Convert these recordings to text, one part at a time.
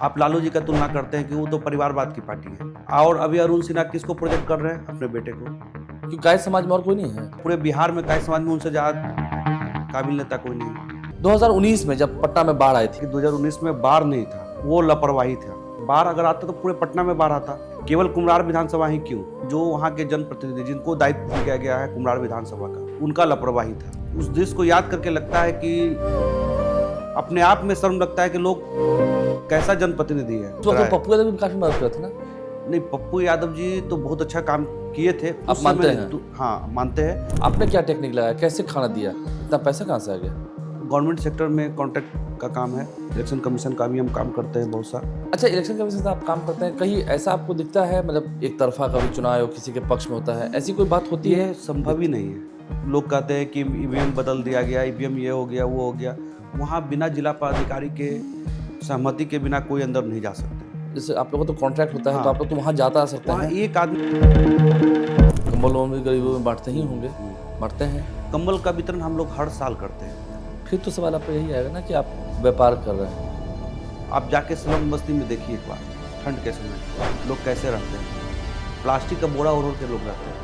आप लालू जी का तुलना करते हैं कि वो तो परिवारवाद की पार्टी है, और अभी अरुण सिन्हा किसको प्रोजेक्ट कर रहे हैं? अपने बेटे को। क्योंकि गाय समाज में और कोई नहीं है। पूरे बिहार में कायस्थ समाज में उनसे ज़्यादा काबिल नेता कोई नहीं है। 2019 में जब पटना में बाढ़ आई थी, कि 2019 में बाढ़ नहीं था, वो लापरवाही था। बाढ़ अगर आता तो पूरे पटना में बाढ़ आता। केवल कुम्हरार विधानसभा ही क्यों? जो वहाँ के जनप्रतिनिधि जिनको दायित्व दिया गया है कुम्हरार विधानसभा का, उनका लापरवाही था। उस दृश्य को याद करके लगता है कि अपने आप में शर्म लगता है कि लोग कैसा जनप्रतिनिधि है। तो पप्पू यादव भी काफी मदद करे थे ना? नहीं, पप्पू यादव जी तो बहुत अच्छा काम किए थे। आप मानते हैं? हाँ, मानते हैं। आपने क्या टेक्निक लगाया, कैसे खाना दिया, इतना पैसा कहाँ से आ गया? गवर्नमेंट सेक्टर में कॉन्ट्रैक्ट का काम है, इलेक्शन कमीशन का भी हम काम करते हैं बहुत सा। अच्छा, इलेक्शन कमीशन से आप काम करते हैं, कहीं ऐसा आपको दिखता है मतलब एक तरफा कभी चुनाव किसी के पक्ष में होता है, ऐसी कोई बात होती है? संभव ही नहीं है। लोग कहते हैं कि ईवीएम बदल दिया गया, ईवीएम ये हो गया वो हो गया। वहाँ बिना जिला पदाधिकारी के सहमति के बिना कोई अंदर नहीं जा सकते। जैसे आप लोगों को तो कॉन्ट्रैक्ट होता है, हाँ। तो आप लोग तो वहाँ जाता आ सकते हैं। एक आदमी कंबलों में गरीबों में बांटते ही होंगे, बांटते हैं। कंबल का वितरण हम लोग हर साल करते हैं। फिर तो सवाल आप पे यही आएगा ना कि आप व्यापार कर रहे हैं। आप जाके स्लम बस्ती में देखिए एक बार, ठंड के समय लोग कैसे रहते हैं। प्लास्टिक का बोरा ओढ़ के लोग रहते हैं।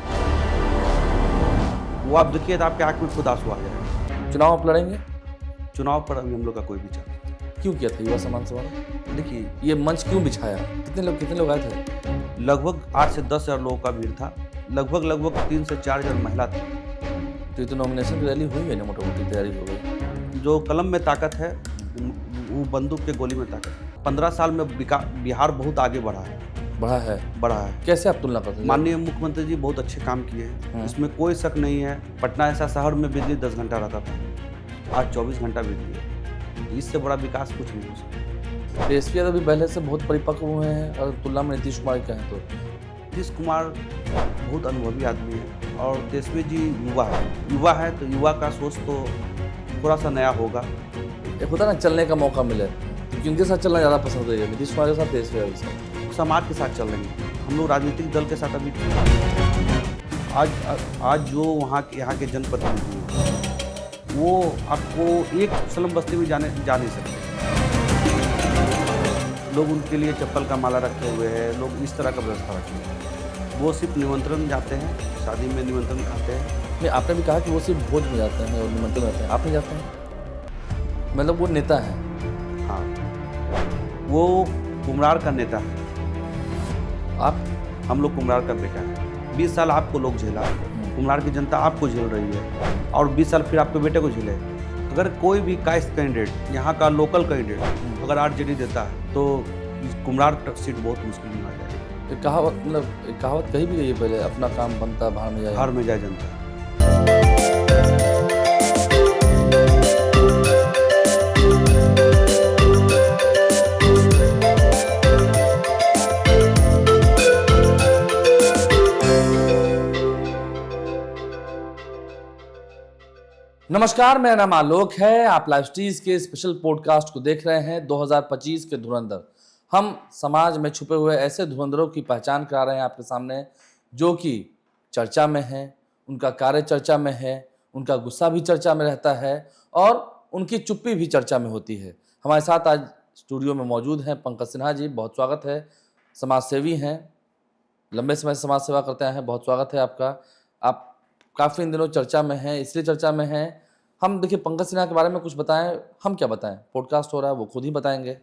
वो आप देखिए तो आपके आँख में खुद आंसू आ जाएगा। चुनाव आप लड़ेंगे? चुनाव पर अभी हम लोग का कोई विचार। क्यों किया था युवा सम्मान समारोह? देखिए, ये मंच क्यों बिछाया? कितने लोग आए थे? लगभग 8 से 10 हज़ार लोगों का भीड़ था। लगभग 3 से 4 हज़ार महिला थी। तो ये तो नॉमिनेशन की रैली हुई है ना, मोटी मोटी तैयारी हो गई। जो कलम में ताकत है, वो बंदूक के गोली में ताकत। 15 साल में बिहार बहुत आगे बढ़ा है। कैसे आप तुलना करते हैं? माननीय मुख्यमंत्री जी बहुत अच्छे काम किए हैं, इसमें कोई शक नहीं है। पटना ऐसा शहर में बिजली 10 घंटा रहता था, आज 24 घंटा बिजली है। इससे बड़ा विकास कुछ नहीं हो सकता। तेजस्वी यादव भी पहले से बहुत परिपक्व हुए हैं, और तुलना में नीतीश कुमार कहें तो नीतीश कुमार बहुत अनुभवी आदमी है, और तेजस्वी जी युवा है तो युवा का सोच तो थोड़ा सा नया होगा। एक होता ना चलने का मौका मिले, तो किनके साथ चलना ज़्यादा पसंद करेगा, नीतीश कुमार के साथ, तेजस्वी यादव के साथ? समाज के साथ चल रही है। हम लोग राजनीतिक दल के साथ अभी आज जो यहाँ के जनप्रतिनिधि हैं, वो आपको एक स्लम बस्ती में जा नहीं सकते। लोग उनके लिए चप्पल का माला रखे हुए हैं, लोग इस तरह का व्यवस्था रखे हैं। वो सिर्फ निमंत्रण जाते हैं, शादी में निमंत्रण खाते हैं। नहीं, आपने भी कहा कि वो सिर्फ भोज में जाते हैं और निमंत्रण जाते हैं, आप नहीं जाते हैं? मतलब वो नेता है? हाँ, वो कुम्हरार का नेता है। हम लोग कुम्हरार का बेटा है। 20 साल आपको लोग झेला, कुम्हरार की जनता आपको झेल रही है, और 20 साल फिर आपके बेटे को झेले। अगर कोई भी कायस्थ कैंडिडेट, यहाँ का लोकल कैंडिडेट अगर आरजेडी देता है तो कुम्हरार सीट बहुत मुश्किल में आ जाएगी। एक कहावत कही भी गई है पहले, अपना काम बनता भाड़ में जाए जनता। नमस्कार, मेरा नाम आलोक है। आप लाइव स्ट्रीज के स्पेशल पॉडकास्ट को देख रहे हैं। 2025 के धुरंधर, हम समाज में छुपे हुए ऐसे धुरंधरों की पहचान करा रहे हैं आपके सामने, जो कि चर्चा में हैं, उनका कार्य चर्चा में है, उनका गुस्सा भी चर्चा में रहता है, और उनकी चुप्पी भी चर्चा में होती है। हमारे साथ आज स्टूडियो में मौजूद हैं पंकज सिन्हा जी, बहुत स्वागत है। समाज सेवी हैं, लंबे समय से समाज सेवा करते हैं, बहुत स्वागत है आपका। आप काफ़ी इन दिनों चर्चा में हैं, इसलिए चर्चा में हैं। हम देखिए, पंकज सिन्हा के बारे में कुछ बताएं, हम क्या बताएं, पॉडकास्ट हो रहा है, वो खुद ही बताएंगे।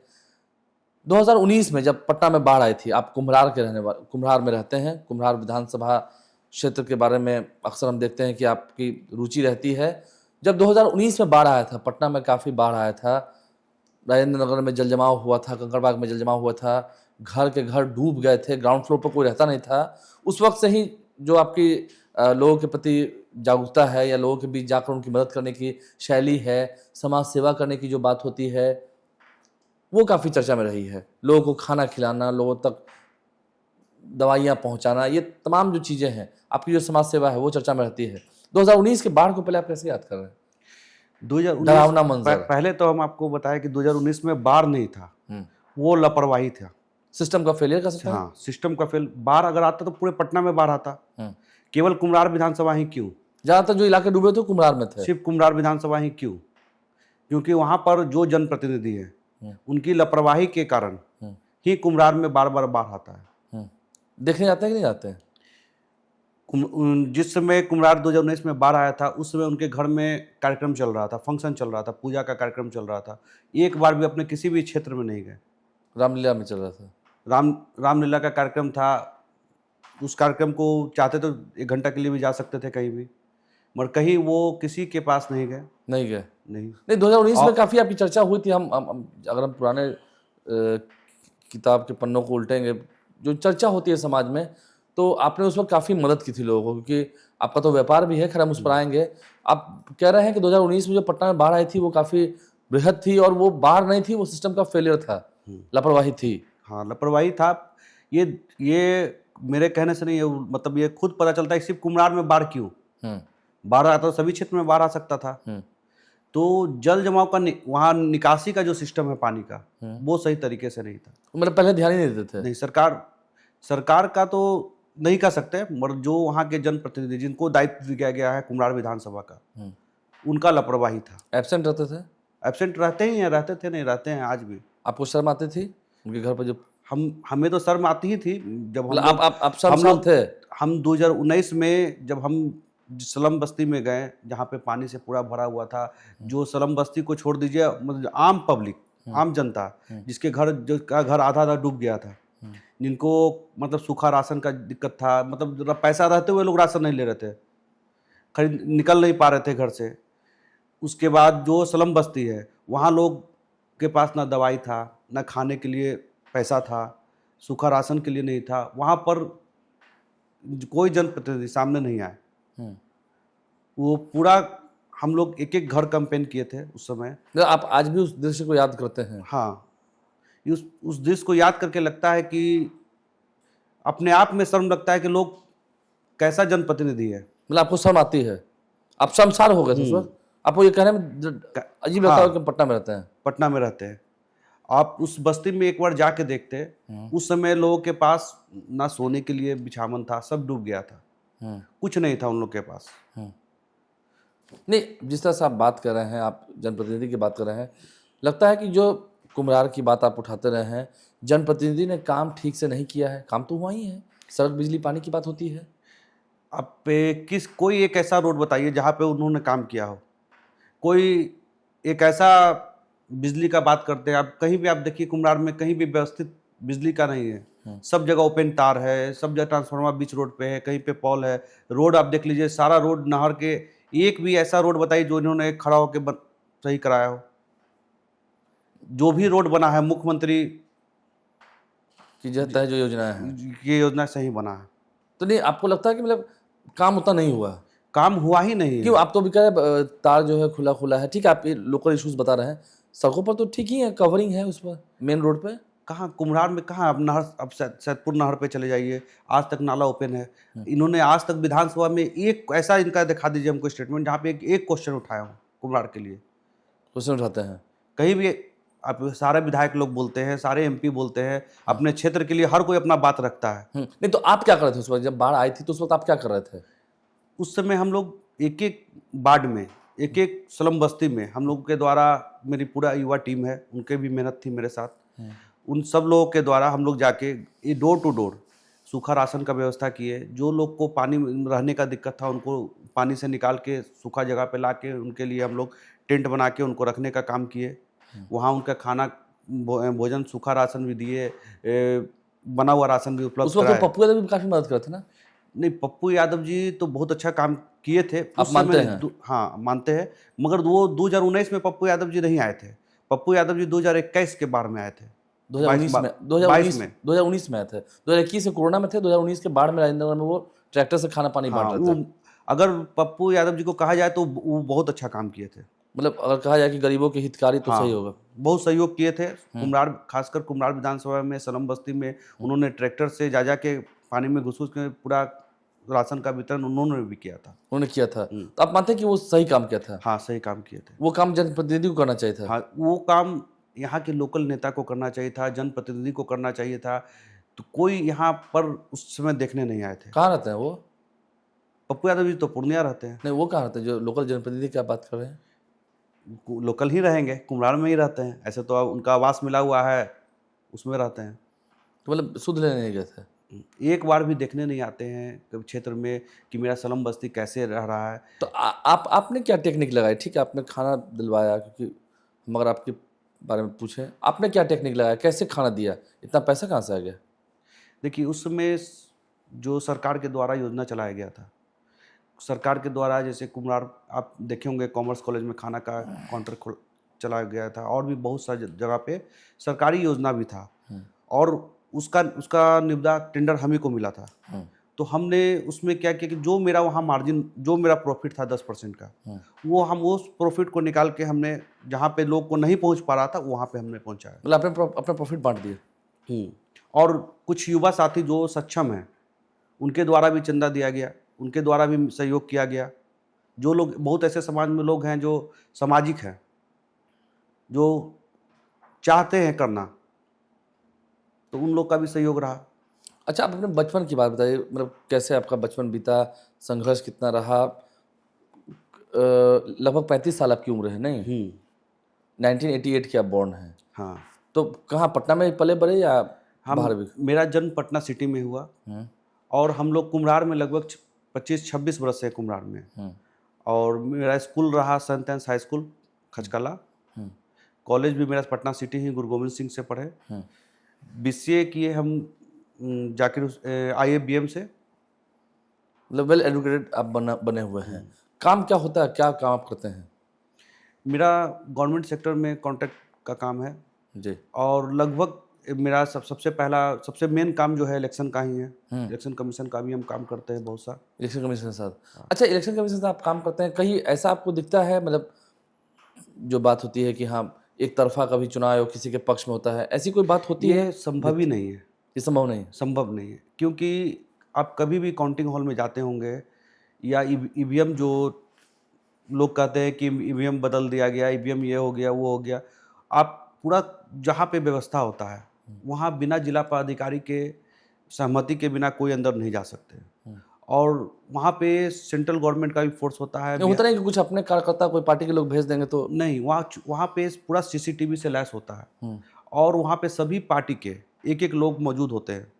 2019 में जब पटना में बाढ़ आई थी, आप कुम्हरार में रहते हैं, कुम्हरार विधानसभा क्षेत्र के बारे में अक्सर हम देखते हैं कि आपकी रुचि रहती है। जब 2019 में बाढ़ आया था, पटना में काफ़ी बाढ़ आया था, राजेंद्र नगर में जलजमाव हुआ था, कंकड़बाग में जलजमाव हुआ था, घर के घर डूब गए थे, ग्राउंड फ्लोर पर कोई रहता नहीं था। उस वक्त से ही जो आपकी लोगों के प्रति जागरूकता है, या लोगों के बीच जाकर उनकी मदद करने की शैली है, समाज सेवा करने की जो बात होती है, वो काफ़ी चर्चा में रही है। लोगों को खाना खिलाना, लोगों तक दवाइयाँ पहुंचाना, ये तमाम जो चीज़ें हैं, आपकी जो समाज सेवा है, वो चर्चा में रहती है। 2019 के बाढ़ को पहले आप कैसे याद कर रहे हैं? 2019 मंजर। पहले तो हम आपको बताया कि 2019 में बाढ़ नहीं था, वो लापरवाही था, सिस्टम का फेलियर का सकता है। हाँ, सिस्टम का फेल। बाढ़ अगर आता तो पूरे पटना में बाढ़ आता। केवल कुम्हरार विधानसभा ही क्यों? ज्यादातर जो इलाके डूबे थे कुम्हरार में थे। सिर्फ कुम्हरार विधानसभा ही क्यों? क्योंकि वहाँ पर जो जनप्रतिनिधि है उनकी लापरवाही के कारण ही कुम्हरार में बार बार बाढ़ आता है। देखने जाते हैं कि नहीं जाते हैं? जिस समय कुम्हरार 2019 में बाढ़ आया था, उस समय उनके घर में कार्यक्रम चल रहा था, फंक्शन चल रहा था, पूजा का कार्यक्रम चल रहा था। एक बार भी अपने किसी भी क्षेत्र में नहीं गए। रामलीला में चल रहा था। रामलीला का कार्यक्रम था। उस कार्यक्रम को चाहते तो 1 घंटा के लिए भी जा सकते थे कहीं भी, मगर कहीं वो किसी के पास नहीं गए। नहीं गए। नहीं। 2019 में काफी आपकी चर्चा हुई थी। हम अगर हम पुराने किताब के पन्नों को उल्टेंगे, जो चर्चा होती है समाज में, तो आपने उस वक्त काफी मदद की थी लोगों को, क्योंकि आपका तो व्यापार भी है। खैर हम उस पर आएंगे। आप कह रहे हैं कि 2019 में जो पटना में बाढ़ आई थी वो काफी बृहद थी, और वो बाढ़ नहीं थी, वो सिस्टम का फेलियर था, लापरवाही थी। हाँ, लापरवाही था। ये मेरे कहने से नहीं है, मतलब ये खुद पता चलता है सिर्फ कुम्हरार में बाढ़ क्यों। बाढ़ आता तो सभी क्षेत्र में बाढ़ आ सकता था। तो जल जमाव का वहाँ निकासी का जो सिस्टम है पानी का, वो सही तरीके से नहीं था। मतलब पहले ध्यान ही नहीं देते थे। नहीं, सरकार का तो नहीं कह सकते, मगर जो वहाँ के जनप्रतिनिधि जिनको दायित्व दिया गया है कुम्हरार विधानसभा का, उनका लापरवाही था। एब्सेंट रहते थे। एब्सेंट रहते ही हैं, रहते थे, नहीं रहते हैं आज भी। आपको शर्म आती थी उनके घर पर? जो हमें तो शर्म आती ही थी जब आप शर्मसार थे। हम 2019 में जब हम स्लम बस्ती में गए, जहाँ पे पानी से पूरा भरा हुआ था, जो स्लम बस्ती को छोड़ दीजिए, मतलब आम पब्लिक, आम जनता, जिसके घर आधा आधा डूब गया था, जिनको मतलब सूखा राशन का दिक्कत था, मतलब पैसा रहते हुए लोग राशन नहीं ले रहे थे, खरीद निकल नहीं पा रहे थे घर से। उसके बाद जो स्लम बस्ती है, वहाँ लोग के पास ना दवाई था, ना खाने के लिए पैसा था, सूखा राशन के लिए नहीं था। वहाँ पर कोई जनप्रतिनिधि सामने नहीं आए। वो पूरा हम लोग एक एक घर कैंपेन किए थे उस समय। आप आज भी उस दृश्य को याद करते हैं? हाँ, उस दृश्य को याद करके लगता है कि अपने आप में शर्म लगता है कि लोग कैसा जनप्रतिनिधि है। मतलब आपको शर्म आती है? आप शर्मसार हो गए थे उस वक्त? आपको ये कहने में अजीब लगता है कि पटना में रहते हैं। पटना में रहते हैं। आप उस बस्ती में एक बार जाके देखते, उस समय लोगों के पास ना सोने के लिए बिछावन था, सब डूब गया था, कुछ नहीं था उन लोग के पास। नहीं, जिस तरह से आप बात कर रहे हैं, आप जनप्रतिनिधि की बात कर रहे हैं, लगता है कि जो कुम्हरार की बात आप उठाते रहे हैं, जनप्रतिनिधि ने काम ठीक से नहीं किया है। काम तो हुआ ही है, सड़क बिजली पानी की बात होती है। आप कोई एक ऐसा रोड बताइए जहाँ पे उन्होंने काम किया हो। कोई एक ऐसा बिजली का बात करते हैं, आप कहीं भी आप देखिए कुम्हरार में कहीं भी व्यवस्थित बिजली का नहीं है। सब जगह ओपन तार है, सब जगह ट्रांसफार्मर बीच रोड पे है, कहीं पे पोल है। रोड आप देख लीजिए, सारा रोड नहर के, एक भी ऐसा रोड बताइए जो इन्होंने खड़ा होकर सही कराया हो। जो भी रोड बना है मुख्यमंत्री की जो योजना है, ये योजना सही बना है। तो नहीं आपको लगता है कि मतलब काम उतना नहीं हुआ? काम हुआ ही नहीं है। क्यों? आप तो भी कह रहे तार जो है खुला खुला है, ठीक है, आप लोकल इश्यूज बता रहे हैं। सड़कों पर तो ठीक ही है, कवरिंग है उस पर, मेन रोड पे। कहाँ कुम्हरार में कहाँ? अब नहर, अब सैदपुर नहर पे चले जाइए, आज तक नाला ओपन है। इन्होंने आज तक विधानसभा में एक ऐसा इनका दिखा दीजिए हमको स्टेटमेंट जहाँ पे एक क्वेश्चन उठाया हो कुम्हरार के लिए। क्वेश्चन उठाते हैं कहीं भी? आप सारे विधायक लोग बोलते हैं, सारे एमपी बोलते हैं, अपने क्षेत्र के लिए हर कोई अपना बात रखता है। नहीं तो आप क्या कर रहे थे उस वक्त जब बाढ़ आई थी? तो उस वक्त आप क्या कर रहे थे? उस समय हम लोग एक एक वार्ड में, एक एक स्लम बस्ती में हम लोग के द्वारा, मेरी पूरा युवा टीम है, उनके भी मेहनत थी मेरे साथ, उन सब लोगों के द्वारा हम लोग जाके ये डोर टू डोर सूखा राशन का व्यवस्था किए। जो लोग को पानी रहने का दिक्कत था उनको पानी से निकाल के सूखा जगह पे ला के उनके लिए हम लोग टेंट बना के उनको रखने का काम किए। वहाँ उनका खाना भोजन, सूखा राशन भी दिए, बना हुआ राशन भी उपलब्ध कराया। उस वक्त पप्पू यादव भी काफी मदद करते ना? नहीं, पप्पू यादव जी तो बहुत अच्छा काम किए थे। आप मानते हैं? हाँ, मानते हैं, मगर वो 2019 में पप्पू यादव जी नहीं आए थे। पप्पू यादव जी 2021 के बाढ़ में आए थे। 2019 में आए थे। 2021 में कोरोना में थे, 2019 के बाढ़ में राजेंद्र नगर में वो ट्रैक्टर से खाना पानी बांट रहे थे। अगर पप्पू यादव जी को कहा जाए तो वो बहुत अच्छा काम किए थे। मतलब अगर कहा जाए कि गरीबों के हितकारी तो सही होगा। बहुत सहयोग किए थे। कुम्हरार, खासकर कुम्हरार विधानसभा में स्लम बस्ती में उन्होंने ट्रैक्टर से जा के पानी में घुस के पूरा राशन का वितरण उन्होंने भी किया था। उन्होंने किया था, तो आप मानते हैं कि वो सही काम किया था? हाँ, सही काम किए थे। वो काम जनप्रतिनिधि को करना चाहिए था। हाँ, वो काम यहाँ के लोकल नेता को करना चाहिए था, जनप्रतिनिधि को करना चाहिए था। तो कोई यहाँ पर उस समय देखने नहीं आए थे। कहाँ रहते हैं वो? पप्पू यादव जी तो पूर्णिया रहते हैं। नहीं, वो कहाँ रहते हैं जो लोकल जनप्रतिनिधि की आप बात कर रहे हैं? लोकल ही रहेंगे, कुम्हरार में ही रहते हैं। ऐसे तो अब उनका आवास मिला हुआ है, उसमें रहते हैं। तो मतलब सुध लेने नहीं गए थे? एक बार भी देखने नहीं आते हैं कभी क्षेत्र में कि मेरा स्लम बस्ती कैसे रह रहा है। तो आपने क्या टेक्निक लगाई? ठीक है, आपने खाना दिलवाया, क्योंकि हम अगर आपके बारे में पूछें, आपने क्या टेक्निक लगाया, कैसे खाना दिया, इतना पैसा कहाँ से आ गया? देखिए, उस समय जो सरकार के द्वारा योजना चलाया गया था, सरकार के द्वारा जैसे कुम्हरार आप देखे होंगे कॉमर्स कॉलेज में खाना का काउंटर खोल चलाया गया था, और भी बहुत सारी जगह पे सरकारी योजना भी था, और उसका उसका निविदा टेंडर हम ही को मिला था। तो हमने उसमें क्या किया कि जो मेरा वहाँ मार्जिन, जो मेरा प्रॉफिट था 10% का, वो हम उस प्रॉफिट को निकाल के हमने जहाँ पे लोग को नहीं पहुँच पा रहा था वहाँ पे हमने पहुँचाया। मतलब आपने अपना प्रॉफिट बांट दिया? और कुछ युवा साथी जो सक्षम हैं उनके द्वारा भी चंदा दिया गया, उनके द्वारा भी सहयोग किया गया। जो लोग, बहुत ऐसे समाज में लोग हैं जो सामाजिक हैं, जो चाहते हैं करना, तो उन लोग का भी सहयोग रहा। अच्छा, आप अपने बचपन की बात बताइए, मतलब कैसे आपका बचपन बीता, संघर्ष कितना रहा? लगभग 35 साल आपकी उम्र है, नहीं? 1988 की आप बॉर्न हैं। हाँ। तो कहाँ, पटना में पले बड़े या बाहर भी? मेरा जन्म पटना सिटी में हुआ, और हम लोग कुम्हरार में लगभग 25-26 बरस से कुम्हरार में। और मेरा स्कूल रहा सेंट एंस हाई स्कूल खचकला। कॉलेज भी मेरा पटना सिटी ही गुरु गोविंद सिंह से पढ़े। BCA किए हम जाकिर IABM से। मतलब वेल एजुकेटेड आप बने हुए हैं। काम क्या होता है, क्या काम आप करते हैं? मेरा गवर्नमेंट सेक्टर में कॉन्ट्रैक्ट का काम है जी। और लगभग मेरा सबसे मेन काम जो है इलेक्शन का ही है। इलेक्शन कमीशन का भी हम काम करते हैं बहुत सा। इलेक्शन कमीशन के साथ? अच्छा, इलेक्शन कमीशन से आप काम करते हैं, कहीं ऐसा आपको दिखता है, मतलब जो बात होती है कि हाँ एक तरफा कभी चुनाव हो किसी के पक्ष में होता है, ऐसी कोई बात होती है? ये संभव ही नहीं है। ये संभव नहीं है? संभव नहीं है, क्योंकि आप कभी भी काउंटिंग हॉल में जाते होंगे, या EVM जो लोग कहते हैं कि EVM बदल दिया गया, EVM ये हो गया वो हो गया, आप पूरा जहाँ पे व्यवस्था होता है वहाँ बिना जिला पदाधिकारी के सहमति के बिना कोई अंदर नहीं जा सकते। और वहाँ पे सेंट्रल गवर्नमेंट का भी फोर्स होता है। होता नहीं कि कुछ अपने कार्यकर्ता कोई पार्टी के लोग भेज देंगे तो? नहीं, वहाँ पे पूरा CCTV से लैस होता है, और वहाँ पे सभी पार्टी के एक एक लोग मौजूद होते हैं,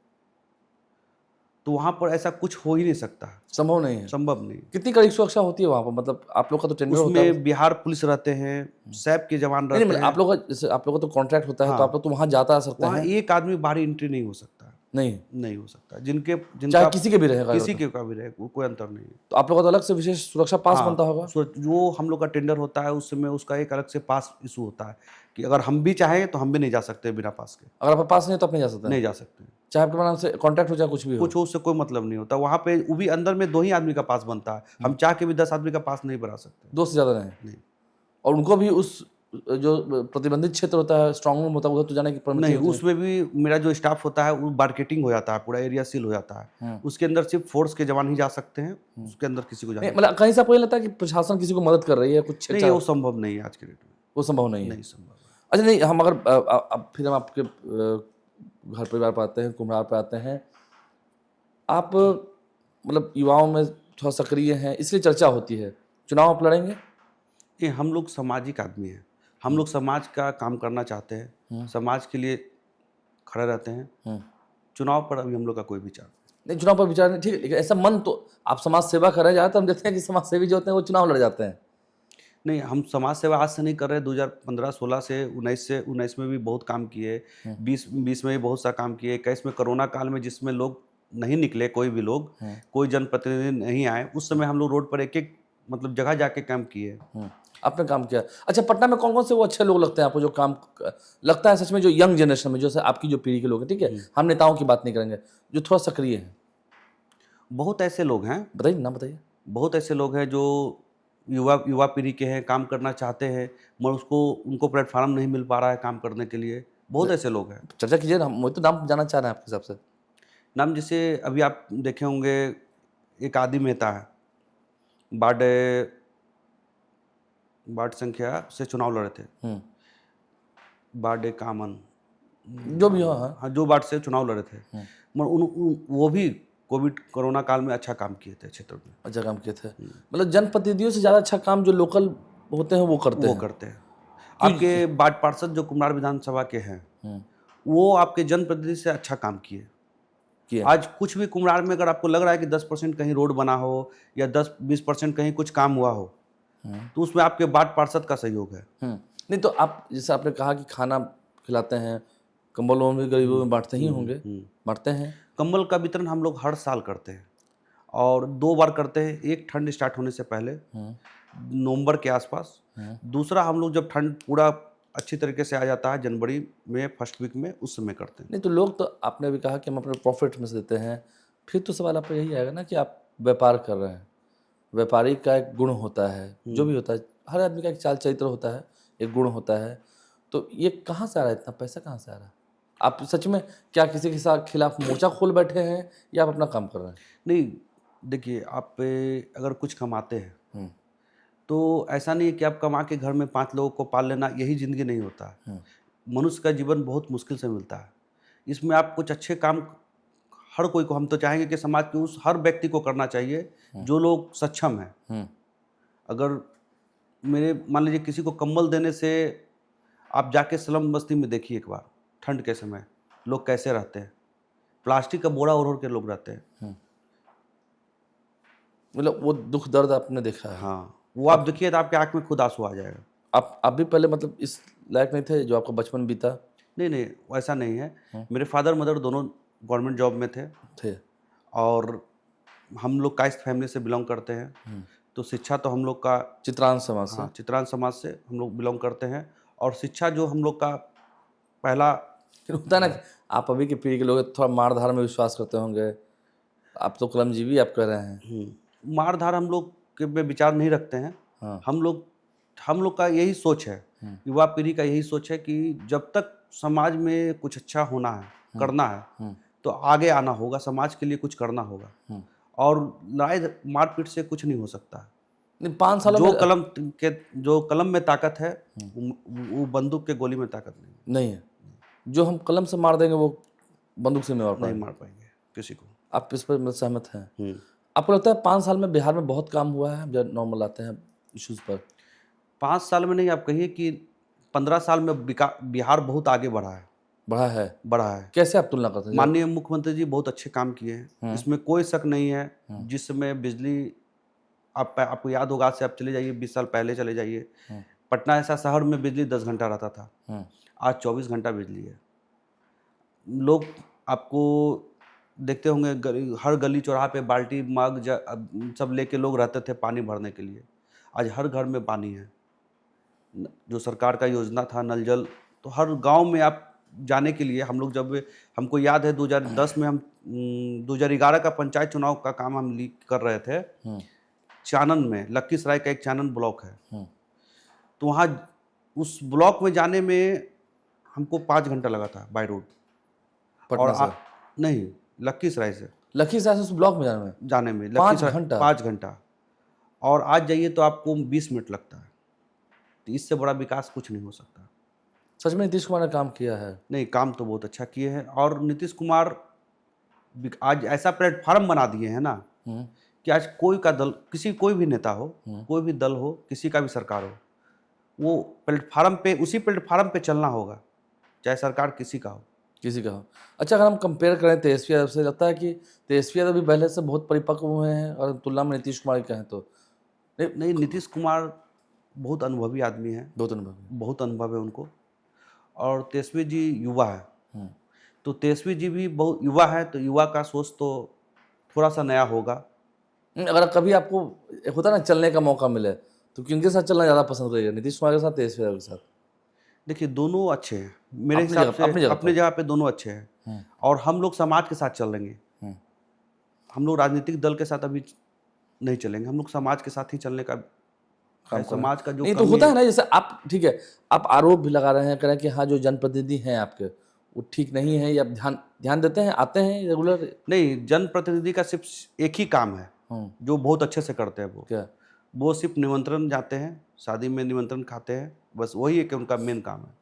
तो वहाँ पर ऐसा कुछ हो ही नहीं सकता। संभव नहीं है? संभव नहीं। कितनी कड़ी सुरक्षा होती है वहाँ पर? मतलब आप लोग का तो टेंडर होता है? उसमें बिहार पुलिस रहते हैं, सैप के जवान रहते हैं। आप लोग का, जैसे आप लोग का तो कॉन्ट्रैक्ट होता है, तो आप लोग तो वहाँ जाता आ सकते वहाँ हैं? एक आदमी बाहरी एंट्री नहीं हो सकता। नहीं हो सकता। जिनका चाहे किसी के भी रहेगा, किसी के का भी रहे, कोई अंतर नहीं है। तो आप लोग का तो अलग से विशेष सुरक्षा पास बनता होगा? जो हम लोग का टेंडर होता है उस समय उसका एक अलग से पास इशू होता है कि अगर हम भी चाहें तो हम भी नहीं जा सकते बिना पास के। अगर आपका पास नहीं तो आप नहीं जा सकते? नहीं जा सकते, चाहे आपके नाम से कॉन्ट्रैक्ट हो, चाहे कुछ भी हो। कुछ हो, उससे कोई मतलब नहीं होता। वहाँ पे वो भी अंदर में 2 ही आदमी का पास बनता है। हम चाह के भी 10 आदमी का पास नहीं बना सकते। 2 से ज़्यादा नहीं? और उनको भी उस जो प्रतिबंधित क्षेत्र होता है, स्ट्रांग रूम होता है, उधर तो जाने की परमिशन नहीं। उसमें भी मेरा जो स्टाफ होता है वो मार्केटिंग हो जाता है, पूरा एरिया सील हो जाता है। उसके अंदर सिर्फ फोर्स के जवान ही जा सकते हैं, उसके अंदर किसी को जाने नहीं। मतलब कहीं से आपको ये लगता है कि प्रशासन किसी को मदद कर रही है कुछ? नहीं, वो संभव नहीं है आज के डेट में। वो संभव नहीं है? नहीं संभव। अच्छा, नहीं, हम अगर फिर हम आपके घर परिवार पर आते हैं, कुम्हरार पर आते हैं। आप मतलब युवाओं में थोड़ा सक्रिय हैं, इसलिए चर्चा होती है। चुनाव आप लड़ेंगे? ये हम लोग सामाजिक आदमी हैं, हम लोग समाज का काम करना चाहते हैं, समाज के लिए खड़े रहते हैं। चुनाव पर अभी हम लोग का कोई विचार नहीं। चुनाव पर विचार नहीं, ठीक है, लेकिन ऐसा मन तो आप समाज सेवा कर रहे हैं, तो हम देखते हैं कि समाज सेवी जो होते हैं वो चुनाव लड़ जाते हैं। नहीं, हम समाज सेवा आज से नहीं कर रहे। 2015-16 से 19 में भी बहुत काम किए, 20 में भी बहुत सा काम किए, 21 में कोरोना काल में जिसमें लोग नहीं निकले, कोई भी लोग, कोई जनप्रतिनिधि नहीं आए, उस समय हम लोग रोड पर एक एक मतलब जगह जाके काम किए। आपने काम किया। अच्छा, पटना में कौन कौन से वो अच्छे लोग लगते हैं आपको, जो काम लगता है सच में, जो यंग जनरेशन में, जो आपकी जो पीढ़ी के लोग हैं, ठीक है, हम नेताओं की बात नहीं करेंगे, जो थोड़ा सक्रिय हैं? बहुत ऐसे लोग हैं। बताइए ना, बताइए। बहुत ऐसे लोग हैं जो युवा पीढ़ी के हैं, काम करना चाहते हैं, मगर उनको प्लेटफॉर्म नहीं मिल पा रहा है काम करने के लिए। बहुत ऐसे लोग हैं। चर्चा कीजिए ना, मुझे तो नाम जानना चाह रहे हैं आपके हिसाब से। नाम जैसे अभी आप देखे होंगे, एक आदि मेहता है, वार्ड संख्या से चुनाव लड़े थे। वार्ड कामन जो भी हो, हाँ, जो वार्ड से चुनाव लड़े थे, मगर वो भी कोरोना काल में अच्छा काम किए थे क्षेत्र में। अच्छा काम किए थे। मतलब जनप्रतिनिधियों से ज़्यादा अच्छा काम जो लोकल होते हैं वो करते वो हैं। करते हैं। आपके वार्ड पार्षद जो कुम्हरार विधानसभा के हैं, हम्म, वो आपके जनप्रतिनिधि से अच्छा काम किए। किए। आज कुछ भी कुम्हरार में अगर आपको लग रहा है कि 10% कहीं रोड बना हो या 10-20% कहीं कुछ काम हुआ हो, हम्म, तो उसमें आपके वार्ड पार्षद का सहयोग है। नहीं तो आप जैसे आपने कहा कि खाना खिलाते हैं, कंबल वो भी गरीबों में बांटते ही होंगे, बांटते हैं। कंबल का वितरण हम लोग हर साल करते हैं और 2 बार करते हैं। एक ठंड स्टार्ट होने से पहले हम्म, नवंबर के आसपास, दूसरा हम लोग जब ठंड पूरा अच्छी तरीके से आ जाता है जनवरी में फर्स्ट वीक में, उस समय करते हैं। नहीं तो लोग तो आपने भी कहा कि हम अपने प्रॉफिट में से देते हैं, फिर तो सवाल आपका यही आएगा ना कि आप व्यापार कर रहे हैं। व्यापारी का एक गुण होता है, जो भी होता है, हर आदमी का एक चाल चरित्र होता है, एक गुण होता है। तो ये कहाँ से आ रहा है, इतना पैसा कहाँ से आ रहा है? आप सच में क्या किसी के साथ खिलाफ मोर्चा खोल बैठे हैं या आप अपना काम कर रहे हैं? नहीं, देखिए आप अगर कुछ कमाते हैं हम्म, तो ऐसा नहीं है कि आप कमा के घर में 5 लोगों को पाल लेना, यही ज़िंदगी नहीं होता है। मनुष्य का जीवन बहुत मुश्किल से मिलता है। इसमें आप कुछ अच्छे काम, हर कोई को हम तो चाहेंगे कि समाज के उस हर व्यक्ति को करना चाहिए जो लोग सक्षम हैं। हम्म, अगर मेरे मान लीजिए किसी को कंबल देने से, आप जाके स्लम बस्ती में देखिए एक बार, ठंड के समय लोग कैसे रहते हैं। प्लास्टिक का बोरा ओढ़-ओढ़ के लोग रहते हैं। मतलब वो दुख दर्द आपने देखा है। हाँ, वो आप देखिए तो आपकी आँख में खुद आँसू आ जाएगा। आप भी पहले मतलब इस लायक नहीं थे जो आपका बचपन बीता नहीं, नहीं, वैसा नहीं है। मेरे फादर मदर दोनों गवर्नमेंट जॉब में थे थे? और हम लोग काइस्ट फैमिली से बिलोंग करते हैं। तो शिक्षा तो हम लोग का, चित्रांश समाज से। हाँ, चित्रांश समाज से हम लोग बिलोंग करते हैं और शिक्षा जो हम लोग का पहला, फिर होता है ना कि आप अभी की पीढ़ी के लोग थोड़ा मार धाड़ में विश्वास करते होंगे। आप तो कलमजीवी आप कह रहे हैं। मार-धार हम लोग के में विचार नहीं रखते हैं। हाँ। हम लोग का यही सोच है, युवा पीढ़ी का यही सोच है कि जब तक समाज में कुछ अच्छा होना है, करना है, तो आगे आना होगा, समाज के लिए कुछ करना होगा। और लड़ाई मारपीट से कुछ नहीं हो सकता है। नहीं 5 सालों में जो कलम में ताकत है, वो बंदूक के गोली में ताकत नहीं है। नहीं है। जो हम कलम से मार देंगे वो बंदूक से नहीं मार नहीं पाएंगे। मार पाएंगे किसी को। आप इस पर मतलब सहमत हैं? आपको लगता है 5 साल में बिहार में बहुत काम हुआ है जब नॉर्मल आते हैं इश्यूज पर? 5 साल में नहीं, आप कहिए कि 15 साल में बिहार बहुत आगे बढ़ा है? बढ़ा है। कैसे आप तुलना करते हैं? माननीय मुख्यमंत्री जी बहुत अच्छे काम किए हैं, इसमें कोई शक नहीं है। जिस समय बिजली, आपको याद होगा, आज से आप चले जाइए 20 साल पहले चले जाइए, पटना ऐसा शहर में बिजली 10 घंटा रहता था, आज 24 घंटा बिजली है। लोग आपको देखते होंगे हर गली चौराहा पे बाल्टी मग सब लेके लोग रहते थे पानी भरने के लिए। आज हर घर में पानी है। जो सरकार का योजना था नल जल, तो हर गांव में आप जाने के लिए, हम लोग जब, हमको याद है 2010 में हम 2011 का पंचायत चुनाव का काम हम कर रहे थे चानन में, लखीसराय का एक चानन ब्लॉक है, तो वहाँ उस ब्लॉक में जाने में हमको 5 घंटा लगा था बाय रोड। पटना से? नहीं, लखीसराय से लखीसराय से उस ब्लॉक में जाने में 5 घंटा? 5 घंटा। और आज जाइए तो आपको 20 मिनट लगता है। तो इससे बड़ा विकास कुछ नहीं हो सकता। सच में नीतीश कुमार ने काम किया है? नहीं, काम तो बहुत अच्छा किए हैं। और नीतीश कुमार आज ऐसा प्लेटफार्म बना दिए हैं ना कि आज कोई का दल, कोई भी नेता हो, कोई भी दल हो, किसी का भी सरकार हो, वो प्लेटफार्म पे, उसी प्लेटफार्म पे चलना होगा, चाहे सरकार किसी का हो। किसी का हो। अच्छा, अगर हम कंपेयर करें तेजस्वी यादव से, लगता है कि तेजस्वी यादव भी पहले से बहुत परिपक्व हुए हैं और तुलना में नीतीश कुमार की कहें तो? नहीं, नीतीश कुमार बहुत अनुभवी आदमी है, बहुत अनुभव है उनको। और तेजस्वी जी युवा है, तो तेजस्वी जी भी बहुत युवा है, तो युवा का सोच तो थोड़ा सा नया होगा। अगर कभी आपको एक होता है ना चलने का मौका मिले तो किनके साथ चलना ज़्यादा पसंद करिएगा, नीतीश कुमार के साथ, तेजस्वी यादव के साथ? देखिए दोनों अच्छे हैं मेरे हिसाब से, अपनी जगह पे दोनों अच्छे हैं। और हम लोग समाज के साथ चलेंगे, हम लोग राजनीतिक दल के साथ अभी नहीं चलेंगे, हम लोग समाज के साथ ही चलने का समाज का जो नहीं तो होता है ना, जैसे आप ठीक है, आप आरोप भी लगा रहे हैं, कह रहे हैं कि हाँ जो जनप्रतिनिधि हैं आपके वो ठीक नहीं है, या ध्यान देते हैं, आते हैं रेगुलर? नहीं, जनप्रतिनिधि का सिर्फ एक ही काम है जो बहुत अच्छे से करते हैं। वो क्या? वो सिर्फ निमंत्रण जाते हैं, शादी में निमंत्रण खाते हैं, बस वही है कि उनका मेन काम है,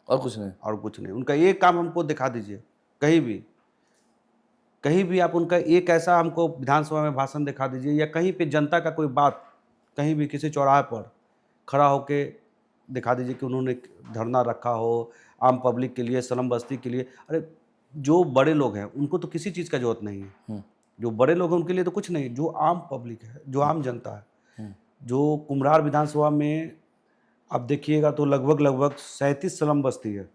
और कुछ नहीं। और कुछ नहीं। उनका एक काम हमको दिखा दीजिए, कहीं भी आप उनका एक ऐसा हमको विधानसभा में भाषण दिखा दीजिए, या कहीं पे जनता का कोई बात, कहीं भी किसी चौराहे पर खड़ा होके दिखा दीजिए कि उन्होंने धरना रखा हो आम पब्लिक के लिए, स्लम बस्ती के लिए। अरे जो बड़े लोग हैं उनको तो किसी चीज़ का जरूरत नहीं है। जो बड़े लोग हैं उनके लिए तो कुछ नहीं, जो आम पब्लिक है, जो आम जनता है, जो कुम्हरार विधानसभा में आप देखिएगा तो लगभग 37 स्लम बस्ती है,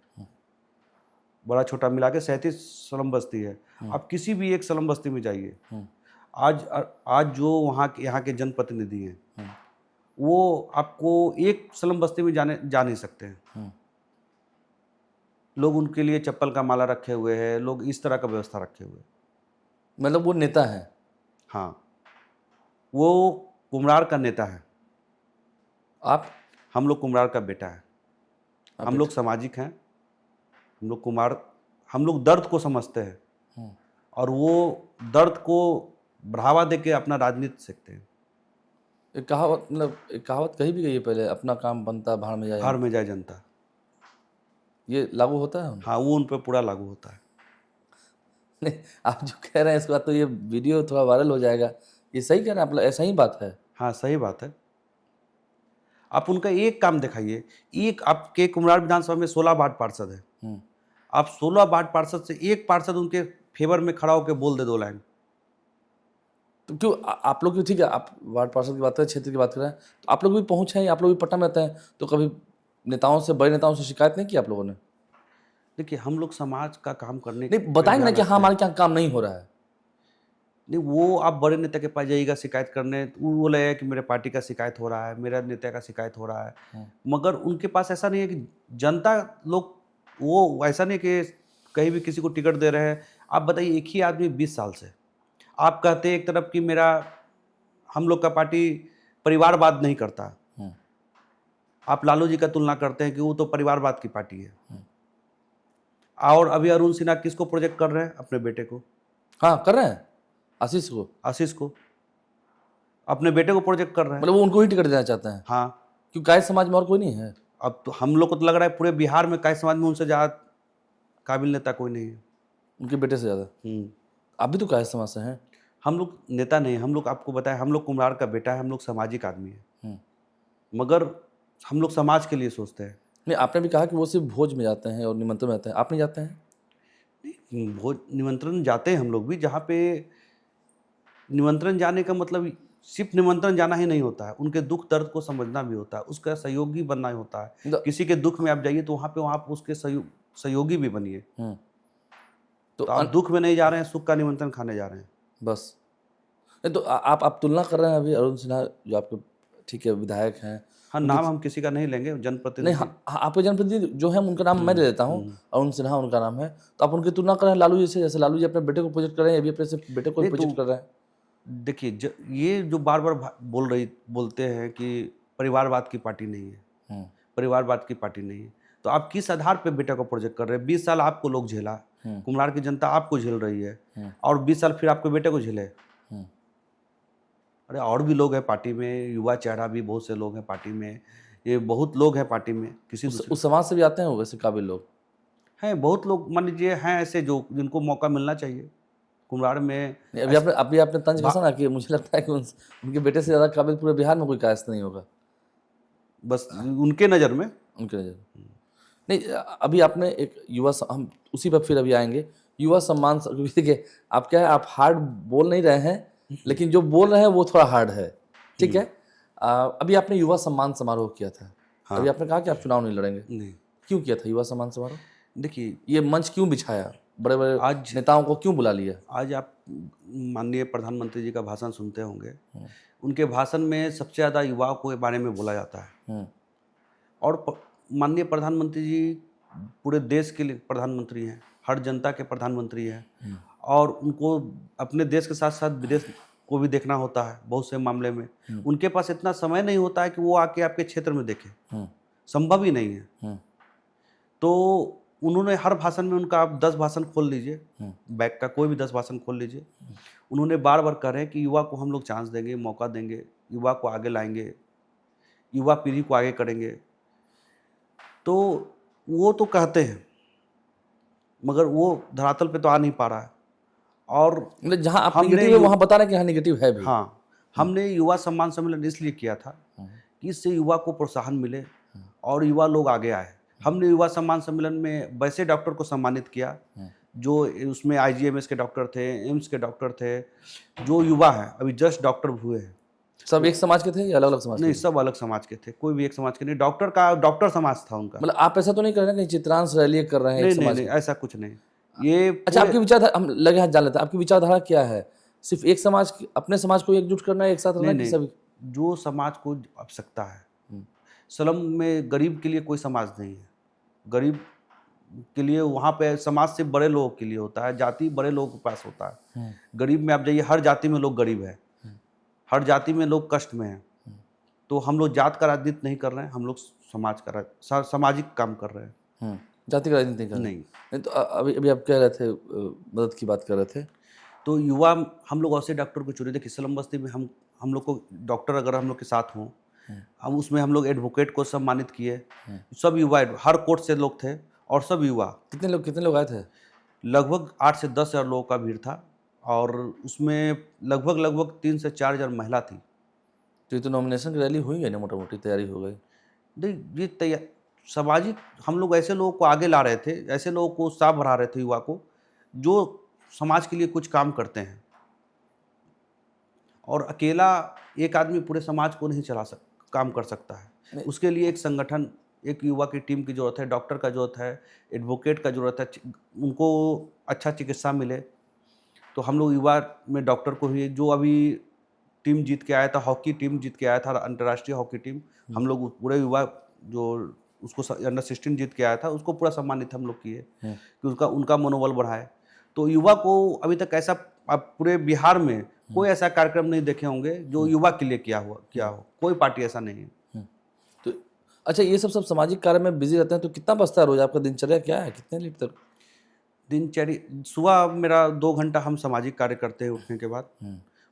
बड़ा छोटा मिला के 37 स्लम बस्ती है। आप किसी भी एक स्लम बस्ती में जाइए, आज जो यहाँ के जनप्रतिनिधि हैं वो आपको एक स्लम बस्ती में जा नहीं सकते हैं। लोग उनके लिए चप्पल का माला रखे हुए हैं, लोग इस तरह का व्यवस्था रखे हुए हैं। मतलब वो नेता है? हाँ, वो कुम्हरार का नेता है। आप? हम लोग कुम्हरार का बेटा है। हम लोग सामाजिक हैं, हम लोग दर्द को समझते हैं और वो दर्द को बढ़ावा देके अपना राजनीति सीखते हैं। एक कहावत कही भी गई है पहले, अपना काम बनता भाड़ में जाए। भाड़ में जाए जनता। ये लागू होता है? हाँ, वो उन पर पूरा लागू होता है। नहीं, आप जो कह रहे हैं इसके बाद तो ये वीडियो थोड़ा वायरल हो जाएगा। ये सही कह रहे हैं आप? ऐसा ही बात है? हाँ, सही बात है। आप उनका एक काम दिखाइए। एक आपके कुम्हरार विधानसभा में 16 वार्ड पार्षद है, आप 16 वार्ड पार्षद से एक पार्षद उनके फेवर में खड़ा होकर बोल दे 2 लाइन। तो क्यों आप लोग, ठीक है, आप वार्ड पार्षद की बात करें, क्षेत्र की बात करें, तो आप लोग भी पहुंच हैं, आप लोग भी पटना में रहते हैं, तो कभी नेताओं से, बड़े नेताओं से शिकायत नहीं की आप लोगों ने? देखिए, हम लोग समाज का काम करने नहीं, बताएंगे ना कि हाँ हमारे क्या काम नहीं हो रहा है। नहीं, वो आप बड़े नेता के पास जाइएगा शिकायत करने, तो वो बोलेगा कि मेरे पार्टी का शिकायत हो रहा है, मेरा नेता का शिकायत हो रहा है। मगर उनके पास ऐसा नहीं है कि जनता लोग, वो ऐसा नहीं कि कहीं भी किसी को टिकट दे रहे हैं। आप बताइए, एक ही आदमी 20 साल से आप कहते हैं एक तरफ कि हम लोग का पार्टी परिवारवाद नहीं करता, आप लालू जी का तुलना करते हैं कि वो तो परिवारवाद की पार्टी है। और अभी अरुण सिन्हा किसको प्रोजेक्ट कर रहे हैं? अपने बेटे को। हाँ, कर रहे हैं, आशीष को अपने बेटे को प्रोजेक्ट कर रहे हैं। मतलब वो उनको ही टिकट देना चाहते हैं? हाँ, क्यों, गाय समाज में और कोई नहीं है? अब तो हम लोग को तो लग रहा है पूरे बिहार में काय समाज में उनसे ज़्यादा काबिल नेता कोई नहीं है, उनके बेटे से ज़्यादा। आप भी तो गाय समाज से हैं। हम लोग नेता नहीं, हम लोग आपको बताएं, हम लोग कुम्हरार का बेटा है, हम लोग सामाजिक आदमी है, मगर हम लोग समाज के लिए सोचते हैं। नहीं, आपने भी कहा कि वो सिर्फ भोज में जाते हैं और निमंत्रण में जाते हैं, आप नहीं जाते हैं? भोज निमंत्रण जाते हैं हम लोग भी, जहाँ पे निमंत्रण जाने का मतलब सिर्फ निमंत्रण जाना ही नहीं होता है, उनके दुख दर्द को समझना भी होता है, उसका सहयोगी बनना होता है। किसी के दुख में आप जाइए तो वहाँ पे आप उसके सहयोगी भी बनिए। तो आप दुख में नहीं जा रहे हैं, सुख का निमंत्रण खाने जा रहे हैं बस। तो आप तुलना कर रहे हैं अभी अरुण सिन्हा जो आपके, ठीक है, विधायक हैं। हाँ, नाम हम किसी का नहीं लेंगे, जनप्रतिनिधि। नहीं, आपके जनप्रतिनिधि जो है उनका नाम मैं ले लेता हूँ, अरुण सिन्हा उनका नाम है। तो आप उनकी तुलना कर रहे हैं लालू जी से, जैसे लालू जी अपने बेटे को प्रोजेक्ट कर रहे हैं, अभी अपने बेटे को प्रोजेक्ट कर रहे हैं। देखिए, ये जो बार बार बोलते हैं कि परिवारवाद की पार्टी नहीं है, परिवारवाद की पार्टी नहीं है, तो आप किस आधार पे बेटा को प्रोजेक्ट कर रहे हैं? 20 साल आपको लोग झेला, कुम्हरार की जनता आपको झेल रही है, और 20 साल फिर आपके बेटे को झेले। अरे और भी लोग हैं पार्टी में, युवा चेहरा भी बहुत से लोग हैं पार्टी में, ये बहुत लोग हैं पार्टी में। किसी उस समाज से भी आते हैं वैसे काबिल लोग हैं, बहुत लोग मान लीजिए हैं ऐसे जो जिनको मौका मिलना चाहिए कुम्हरार में। अभी आपने तंज कसा ना कि मुझे लगता है कि उनके बेटे से ज़्यादा काबिल पूरे बिहार में कोई कायस्थ नहीं होगा, बस उनके नज़र में। नहीं, अभी आपने एक हम उसी पर फिर अभी आएंगे, युवा सम्मान। देखिए, आप क्या है, आप हार्ड बोल नहीं रहे हैं, लेकिन जो बोल रहे हैं वो थोड़ा हार्ड है, ठीक है। अभी आपने युवा सम्मान समारोह किया था। हाँ। अभी आपने कहा कि आप चुनाव नहीं लड़ेंगे। नहीं। क्यों किया था युवा सम्मान समारोह? देखिए, ये मंच क्यों बिछाया, बड़े बड़े आज नेताओं को क्यों बुला लिया? आज आप माननीय प्रधानमंत्री जी का भाषण सुनते होंगे, उनके भाषण में सबसे ज़्यादा युवाओं के बारे में बोला जाता है। और माननीय प्रधानमंत्री जी पूरे देश के लिए प्रधानमंत्री हैं, हर जनता के प्रधानमंत्री हैं, और उनको अपने देश के साथ साथ विदेश को भी देखना होता है। बहुत से मामले में उनके पास इतना समय नहीं होता है कि वो आके आपके क्षेत्र में देखें, संभव ही नहीं है। तो उन्होंने हर भाषण में उनका, आप 10 भाषण खोल लीजिए, बैक का कोई भी 10 भाषण खोल लीजिए, उन्होंने बार बार कह रहे हैं कि युवा को हम लोग चांस देंगे, मौका देंगे, युवा को आगे लाएंगे, युवा पीढ़ी को आगे करेंगे। तो वो तो कहते हैं, मगर वो धरातल पे तो आ नहीं पा रहा है। और जहां आप नेगेटिव है वहां बता रहे हैं कि हाँ नेगेटिव है भी। हाँ, हमने युवा सम्मान सम्मेलन इसलिए किया था कि इससे युवा को प्रोत्साहन मिले और युवा लोग आगे आए। हमने युवा सम्मान सम्मेलन में वैसे डॉक्टर को सम्मानित किया जो उसमें आईजीएमएस के डॉक्टर थे, एम्स के डॉक्टर थे, जो युवा हैं अभी जस्ट डॉक्टर हुए हैं। सब एक समाज के थे या अलग अलग समाज नहीं, के? सब अलग समाज के थे, कोई भी एक समाज के नहीं। डॉक्टर समाज था उनका। मतलब आप ऐसा तो नहीं कर रहे हैं कि चित्रांश रैली कर रहे हैं नहीं एक नहीं समाज नहीं, के? ऐसा कुछ नहीं। ये अच्छा, आपकी विचारधारा हम लगे हाथ जान लेते हैं, आपकी विचारधारा क्या है? सिर्फ एक समाज अपने समाज को एकजुट करना है, एक साथ रहना, नहीं कि नहीं, सभी? जो समाज को आवश्यकता है। स्लम में गरीब के लिए कोई समाज नहीं है। गरीब के लिए वहाँ पे समाज से बड़े लोगों के लिए होता है, जाति बड़े लोगों के पास होता है। गरीब में आप जाइए, हर जाति में लोग गरीब है, हर जाति में लोग कष्ट में हैं। तो हम लोग जात का राजनीति नहीं कर रहे हैं, हम लोग समाज का सामाजिक काम कर रहे हैं। जाति का राजनीति नहीं कर रहे? नहीं। तो अभी अभी आप कह रहे थे मदद की बात कर रहे थे। तो युवा हम लोग ऐसे डॉक्टर को चुने थे कि स्लम बस्ती में हम लोग को डॉक्टर अगर हम लोग के साथ हों, हम उसमें हम लोग एडवोकेट को सम्मानित किए। सब युवा, हर कोर्ट से लोग थे और सब युवा। कितने लोग आए थे? लगभग 8 से 10 हज़ार लोगों का भीड़ था और उसमें लगभग 3 से 4 हज़ार महिला थी। तो ये तो नॉमिनेशन की रैली हुई है ना, मोटा मोटी तैयारी हो गई। नहीं, ये तैयार सामाजिक, हम लोग ऐसे लोगों को आगे ला रहे थे, ऐसे लोगों को उत्साह बढ़ा रहे थे, युवा को जो समाज के लिए कुछ काम करते हैं। और अकेला एक आदमी पूरे समाज को नहीं काम कर सकता है। उसके लिए एक संगठन, एक युवा की टीम की ज़रूरत है, डॉक्टर का ज़रूरत है, एडवोकेट का ज़रूरत है, उनको अच्छा चिकित्सा मिले। तो हम लोग युवा में डॉक्टर को ही, जो अभी टीम जीत के आया था, हॉकी टीम जीत के आया था, अंतर्राष्ट्रीय हॉकी टीम, हम लोग पूरे युवा जो उसको अंडर 16 जीत के आया था, उसको पूरा सम्मानित हम लोग किए कि उनका मनोबल बढ़ाए। तो युवा को अभी तक ऐसा, आप पूरे बिहार में कोई ऐसा कार्यक्रम नहीं देखे होंगे जो युवा के लिए किया हो। कोई पार्टी ऐसा नहीं है। तो अच्छा, ये सब सामाजिक कार्य में बिजी रहते हैं, तो कितना बचता है रोज? आपका दिनचर्या क्या है, कितने लीटर तक? दिनचर्या सुबह मेरा 2 घंटा हम सामाजिक कार्य करते हैं उठने के बाद।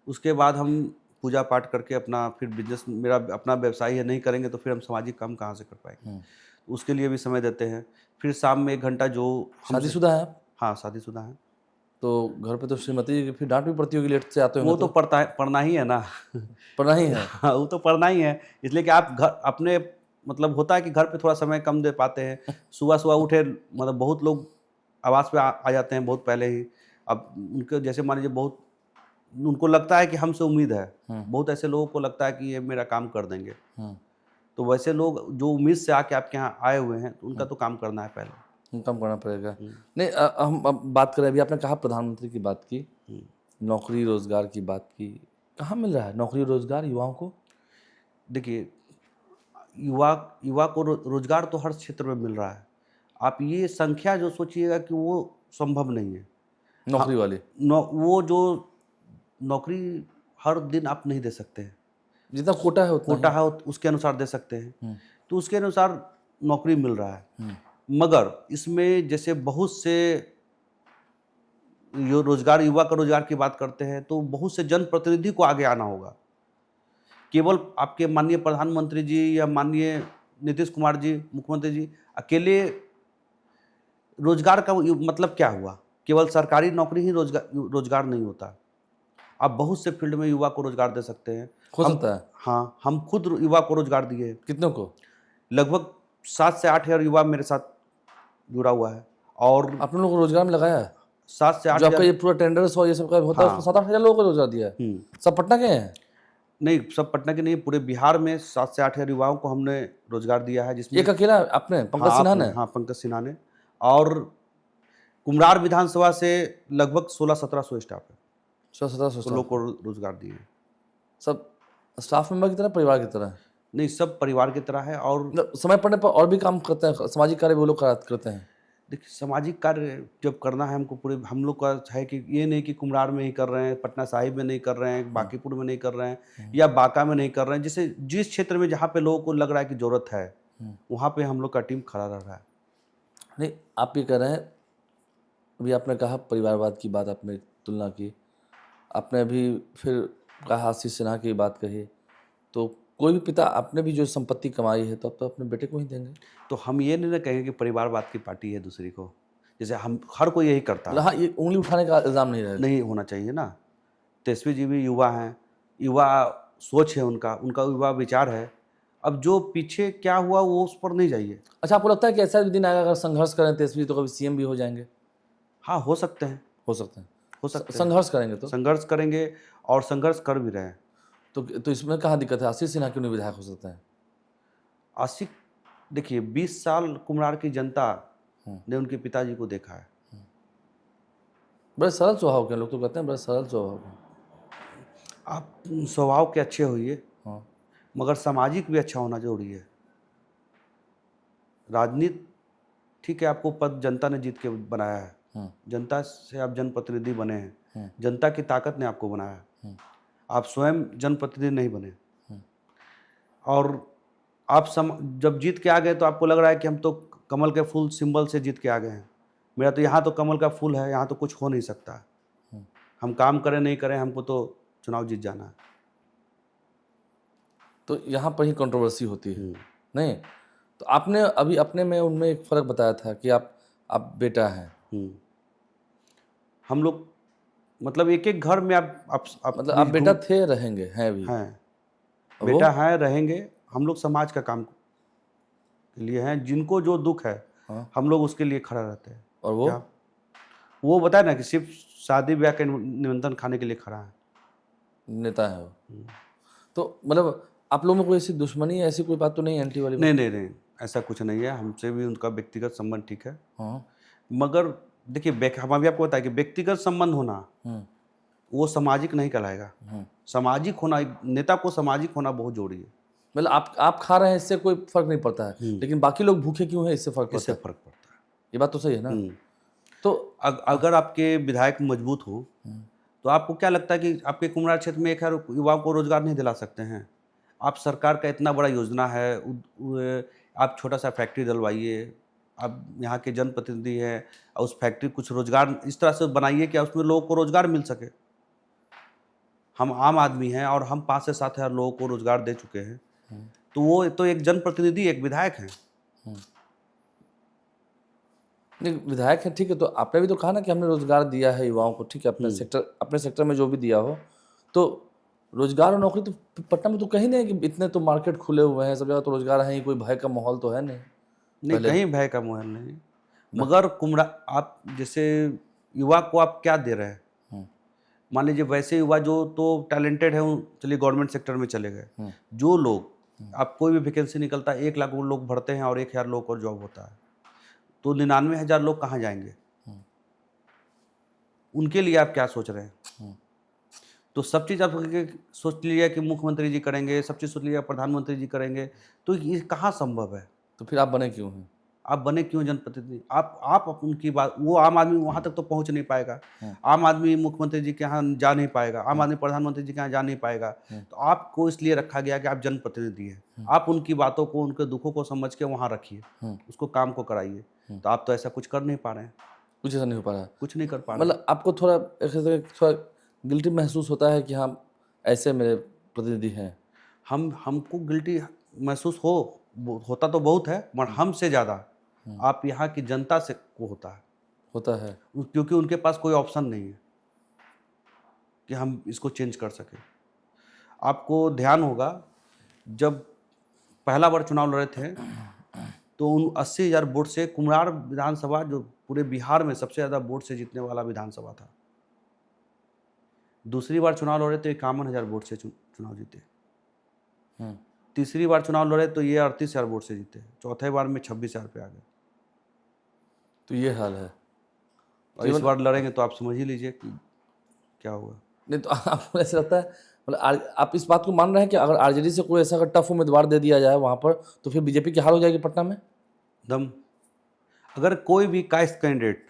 उसके बाद हम पूजा पाठ करके अपना फिर बिजनेस, मेरा अपना व्यवसाय है, नहीं करेंगे तो फिर हम सामाजिक काम कहाँ से कर पाएंगे। उसके लिए भी समय देते हैं। फिर शाम में 1 घंटा जो शादीशुदा है आप? हाँ, शादीशुदा है। तो घर पे तो श्रीमती की फिर डांट भी पड़ती होगी, लेट से आते होंगे? वो तो पढ़ना ही है ना। पढ़ना ही है। हाँ, वो तो पढ़ना ही है, इसलिए कि आप घर अपने, मतलब होता है कि घर पे थोड़ा समय कम दे पाते हैं। सुबह उठे, मतलब बहुत लोग आवास पे आ जाते हैं बहुत पहले ही। अब उनके जैसे मान लीजिए, बहुत उनको लगता है कि हमसे उम्मीद है। बहुत ऐसे लोगों को लगता है कि ये मेरा काम कर देंगे। तो वैसे लोग जो उम्मीद से आके आपके यहाँ आए हुए हैं, तो उनका तो काम करना है पहले। काम करना पड़ेगा। नहीं, हम अब बात करें, अभी आपने कहा प्रधानमंत्री की बात की, नौकरी रोजगार की बात की, कहाँ मिल रहा है नौकरी रोजगार युवाओं को? देखिए, युवा को रोजगार तो हर क्षेत्र में मिल रहा है। आप ये संख्या जो सोचिएगा कि वो संभव नहीं है नौकरी वाली। वो जो नौकरी हर दिन आप नहीं दे सकते हैं। जितना कोटा है उसके अनुसार दे सकते हैं। तो उसके अनुसार नौकरी मिल रहा है। मगर इसमें जैसे बहुत से युवा का रोजगार की बात करते हैं, तो बहुत से जनप्रतिनिधि को आगे आना होगा। केवल आपके माननीय प्रधानमंत्री जी या माननीय नीतीश कुमार जी, मुख्यमंत्री जी अकेले रोजगार का मतलब क्या हुआ? केवल सरकारी नौकरी ही रोजगार नहीं होता। आप बहुत से फील्ड में युवा को रोजगार दे सकते हैं। हो सकता है। हाँ, हम खुद युवा को रोजगार दिए। कितनों को? लगभग 7 से 8 हज़ार युवा मेरे साथ जुड़ा हुआ है। और आपने लोगों को रोजगार में लगाया है? 7 से 8 जो आपका ये पूरा टेंडर्स और ये सब का होता है, उसमें 7-8 हज़ार लोगों को रोजगार दिया है। सब पटना के हैं? नहीं, सब पटना के नहीं, पूरे बिहार में 7 से 8 हज़ार युवाओं को हमने रोजगार दिया है, जिसमें एक अकेला आपने, पंकज सिन्हा ने? हाँ, पंकज सिन्हा ने। और कुम्हरार विधानसभा से लगभग 1600-1700 स्टाफ है। 1600 लोग को रोजगार दिए। सब स्टाफ मेंबर की तरह, परिवार की तरह? नहीं, सब परिवार की तरह है। और समय पड़ने पर और भी काम करते हैं, सामाजिक कार्य वो लोग करते हैं? देखिए, सामाजिक कार्य जब करना है हमको, पूरे हम लोग का है कि ये नहीं कि कुम्हरार में ही कर रहे हैं, पटना साहिब में नहीं कर रहे हैं, बांकीपुर में नहीं कर रहे हैं, या बांका में नहीं कर रहे हैं। जैसे जिस क्षेत्र में जहाँ पे लोगों को लग रहा है कि ज़रूरत है, वहाँ पे हम लोग का टीम खड़ा रह रहा है। नहीं, आप ये कह रहे हैं, अभी आपने कहा परिवारवाद की बात, आपने तुलना की, आपने अभी फिर कहा आशीष सिन्हा की बात कही, तो कोई भी पिता, आपने भी जो संपत्ति कमाई है तो आप तो अपने बेटे को ही देंगे। तो हम ये नहीं ना कहेंगे कि परिवारवाद की पार्टी है दूसरी को, जैसे हम हर कोई यही करता है। हाँ, ये उंगली उठाने का इल्ज़ाम नहीं होना चाहिए ना। तेजस्वी जी भी युवा हैं, युवा सोच है उनका युवा विचार है, अब जो पीछे क्या हुआ वो उस पर नहीं जाइए। अच्छा, आपको लगता है कि ऐसा भी दिन आएगा अगर संघर्ष करें तेजस्वी तो कभी सीएम भी हो जाएंगे? हाँ, हो सकते हैं, हो सकते हैं। हो सकते हैं। संघर्ष करेंगे तो संघर्ष करेंगे और संघर्ष कर भी रहे हैं। तो इसमें कहाँ दिक्कत है? आशीष सिन्हा क्यों नहीं विधायक हो सकते हैं? आशिक देखिए 20 साल कुम्हरार की जनता ने उनके पिताजी को देखा है। बड़े सरल स्वभाव के लोग तो कहते हैं, बड़े सरल स्वभाव के। आप स्वभाव के अच्छे होइए, हाँ, मगर सामाजिक भी अच्छा होना जरूरी है। राजनीति ठीक है, आपको पद जनता ने जीत के बनाया है, जनता से आप जनप्रतिनिधि बने हैं, जनता की ताकत ने आपको बनाया है, आप स्वयं जनप्रतिनिधि नहीं बने। और आप जब जीत के आ गए तो आपको लग रहा है कि हम तो कमल के फूल सिंबल से जीत के आ गए हैं। मेरा तो यहाँ तो कमल का फूल है, यहाँ तो कुछ हो नहीं सकता। हम काम करें नहीं करें, हमको तो चुनाव जीत जाना है। तो यहाँ पर ही कंट्रोवर्सी होती है। नहीं तो आपने अभी अपने में उनमें एक फर्क बताया था कि आप बेटा हैं। हम लोग मतलब एक एक घर में आप मतलब आप बेटा थे, रहेंगे, हैं भी? हैं, बेटा हैं, रहेंगे। हम लोग समाज का काम के लिए हैं, जिनको जो दुख है हम लोग उसके लिए खड़ा रहते हैं। और वो बताए ना कि सिर्फ शादी ब्याह के निमंत्रण खाने के लिए खड़ा है। नेता है वो। तो मतलब आप लोगों में कोई ऐसी दुश्मनी है, ऐसी कोई बात तो नहीं एंटी वाली? नहीं, ऐसा कुछ नहीं है। हमसे भी उनका व्यक्तिगत संबंध ठीक है। मगर देखिए हम अभी आपको बताया कि व्यक्तिगत संबंध होना वो सामाजिक नहीं कहलाएगा। सामाजिक होना, एक नेता को सामाजिक होना बहुत जरूरी है। मतलब आप खा रहे हैं इससे कोई फर्क नहीं पड़ता है, लेकिन बाकी लोग भूखे क्यों हैं इससे फर्क पड़ता है? ये बात तो सही है ना। तो अगर आपके विधायक मजबूत हो तो आपको क्या लगता है कि आपके कुम्हरार क्षेत्र में 1,000 युवाओं को रोजगार नहीं दिला सकते हैं? आप सरकार का इतना बड़ा योजना है, आप छोटा सा फैक्ट्री डलवाइए, आप यहाँ के जनप्रतिनिधि हैं, उस फैक्ट्री कुछ रोजगार इस तरह से बनाइए कि उसमें लोगों को रोजगार मिल सके। हम आम आदमी हैं और हम 5 से 7 हज़ार लोगों को रोजगार दे चुके हैं। तो वो तो एक जनप्रतिनिधि, एक विधायक हैं। नहीं, विधायक है ठीक है, तो आपने भी तो कहा ना कि हमने रोजगार दिया है युवाओं को। ठीक है, अपने सेक्टर में जो भी दिया हो, तो रोजगार और नौकरी तो पटना में तो कहीं नहीं है कि इतने तो मार्केट खुले हुए हैं, सब जगह तो रोजगार है ही, कोई भय का माहौल तो है नहीं। कहीं भय का माहौल नहीं। मगर आप जैसे युवा को आप क्या दे रहे हैं? मान लीजिए वैसे युवा जो तो टैलेंटेड है, चलिए गवर्नमेंट सेक्टर में चले गए। जो लोग आप कोई भी वैकेंसी निकलता है 1 लाख लोग भरते हैं और 1,000 लोग को जॉब होता है, तो 99,000 लोग कहाँ जाएंगे? उनके लिए आप क्या सोच रहे हैं? तो सब चीज़ आप सोच लिया कि मुख्यमंत्री जी करेंगे, सब चीज़ सोच लिया प्रधानमंत्री जी करेंगे, तो ये कहाँ संभव है? तो फिर आप बने क्यों हैं? आप बने क्यों जनप्रतिनिधि? आप उनकी बात, वो आम आदमी वहाँ तक तो पहुँच नहीं पाएगा। आम आदमी मुख्यमंत्री जी के यहाँ जा नहीं पाएगा, आम आदमी प्रधानमंत्री जी के यहाँ जा नहीं पाएगा। तो आपको इसलिए रखा गया कि आप जनप्रतिनिधि हैं। आप उनकी बातों को, उनके दुखों को समझ के वहाँ रखिए, उसको काम को कराइए। तो आप तो ऐसा कुछ कर नहीं पा रहे हैं। कुछ ऐसा नहीं हो पा रहा है, कुछ नहीं कर पा रहे। मतलब आपको थोड़ा गिल्टी महसूस होता है कि हम ऐसे मेरे प्रतिनिधि हैं? हमको गिल्टी महसूस होता तो बहुत है, मगर हमसे ज़्यादा आप यहाँ की जनता से को होता है, क्योंकि उनके पास कोई ऑप्शन नहीं है कि हम इसको चेंज कर सकें। आपको ध्यान होगा जब पहला बार चुनाव लड़े थे तो उन 80,000 वोट से कुम्हरार विधानसभा जो पूरे बिहार में सबसे ज़्यादा वोट से जीतने वाला विधानसभा था। दूसरी बार चुनाव लड़े तो 51,000 वोट से चुनाव जीते। तीसरी बार चुनाव लड़े तो ये 38,000 वोट से जीते। चौथे बार में 26,000 पे आ गए। तो ये हाल है। और इस बार लड़ेंगे तो आप समझ ही लीजिए कि क्या होगा। नहीं तो आपको ऐसा लगता है, मतलब आप इस बात को मान रहे हैं कि अगर आरजेडी से कोई ऐसा टफ उम्मीदवार दे दिया जाए वहाँ पर तो फिर बीजेपी की हार हो जाएगी पटना में? अगर कोई भी कास्ट कैंडिडेट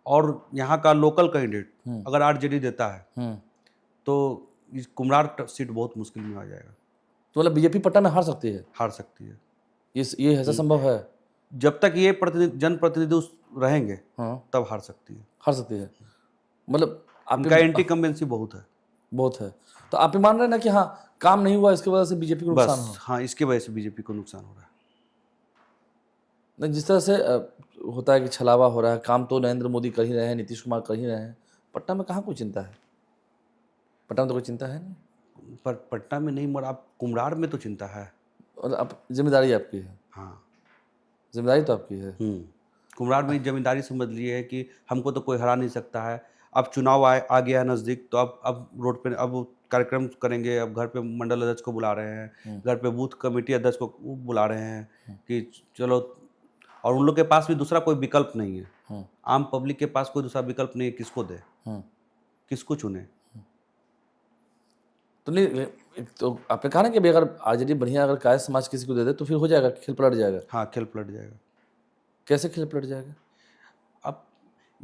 और यहाँ का लोकल कैंडिडेट अगर आरजेडी देता है तो इस कुम्हरार सीट बहुत मुश्किल में आ जाएगा। तो मतलब बीजेपी पटना में हार सकती है? हार सकती है। ये ऐसा संभव है? जब तक ये जनप्रतिनिधि रहेंगे तब हार सकती है। मतलब आपका एंटी कम्बेंसी बहुत है। तो आप ये मान रहे हैं ना कि हाँ काम नहीं हुआ, इसकी वजह से बीजेपी को नुकसान हो? हाँ, इसकी वजह से बीजेपी को नुकसान हो रहा है। नहीं, जिस तरह से होता है कि छलावा हो रहा है, काम तो नरेंद्र मोदी कर ही रहे हैं, नीतीश कुमार कर ही रहे हैं, पटना में कहाँ कोई चिंता है? पटना में तो कोई चिंता है नहीं। पर पटना में नहीं, मगर आप कुम्हरार में तो चिंता है। और अब जिम्मेदारी आपकी है, हाँ। जिम्मेदारी तो आपकी है। कुम्हरार में जिम्मेदारी समझ ली है कि हमको तो कोई हरा नहीं सकता है। अब चुनाव आ गया है नज़दीक, तो अब रोड पे अब कार्यक्रम करेंगे। अब घर पे मंडल अध्यक्ष को बुला रहे हैं, घर पे बूथ कमेटी अध्यक्ष को बुला रहे हैं कि चलो। और उन लोग के पास भी दूसरा कोई विकल्प नहीं है। आम पब्लिक के पास कोई दूसरा विकल्प नहीं है, किसको दे, किसको चुने। तो नहीं, एक तो आपने कहा ना कि अभी अगर आरजेडी बढ़िया अगर कायस्थ समाज किसी को दे दे तो फिर हो जाएगा, खेल पलट जाएगा। हाँ, खेल पलट जाएगा। कैसे खेल पलट जाएगा? अब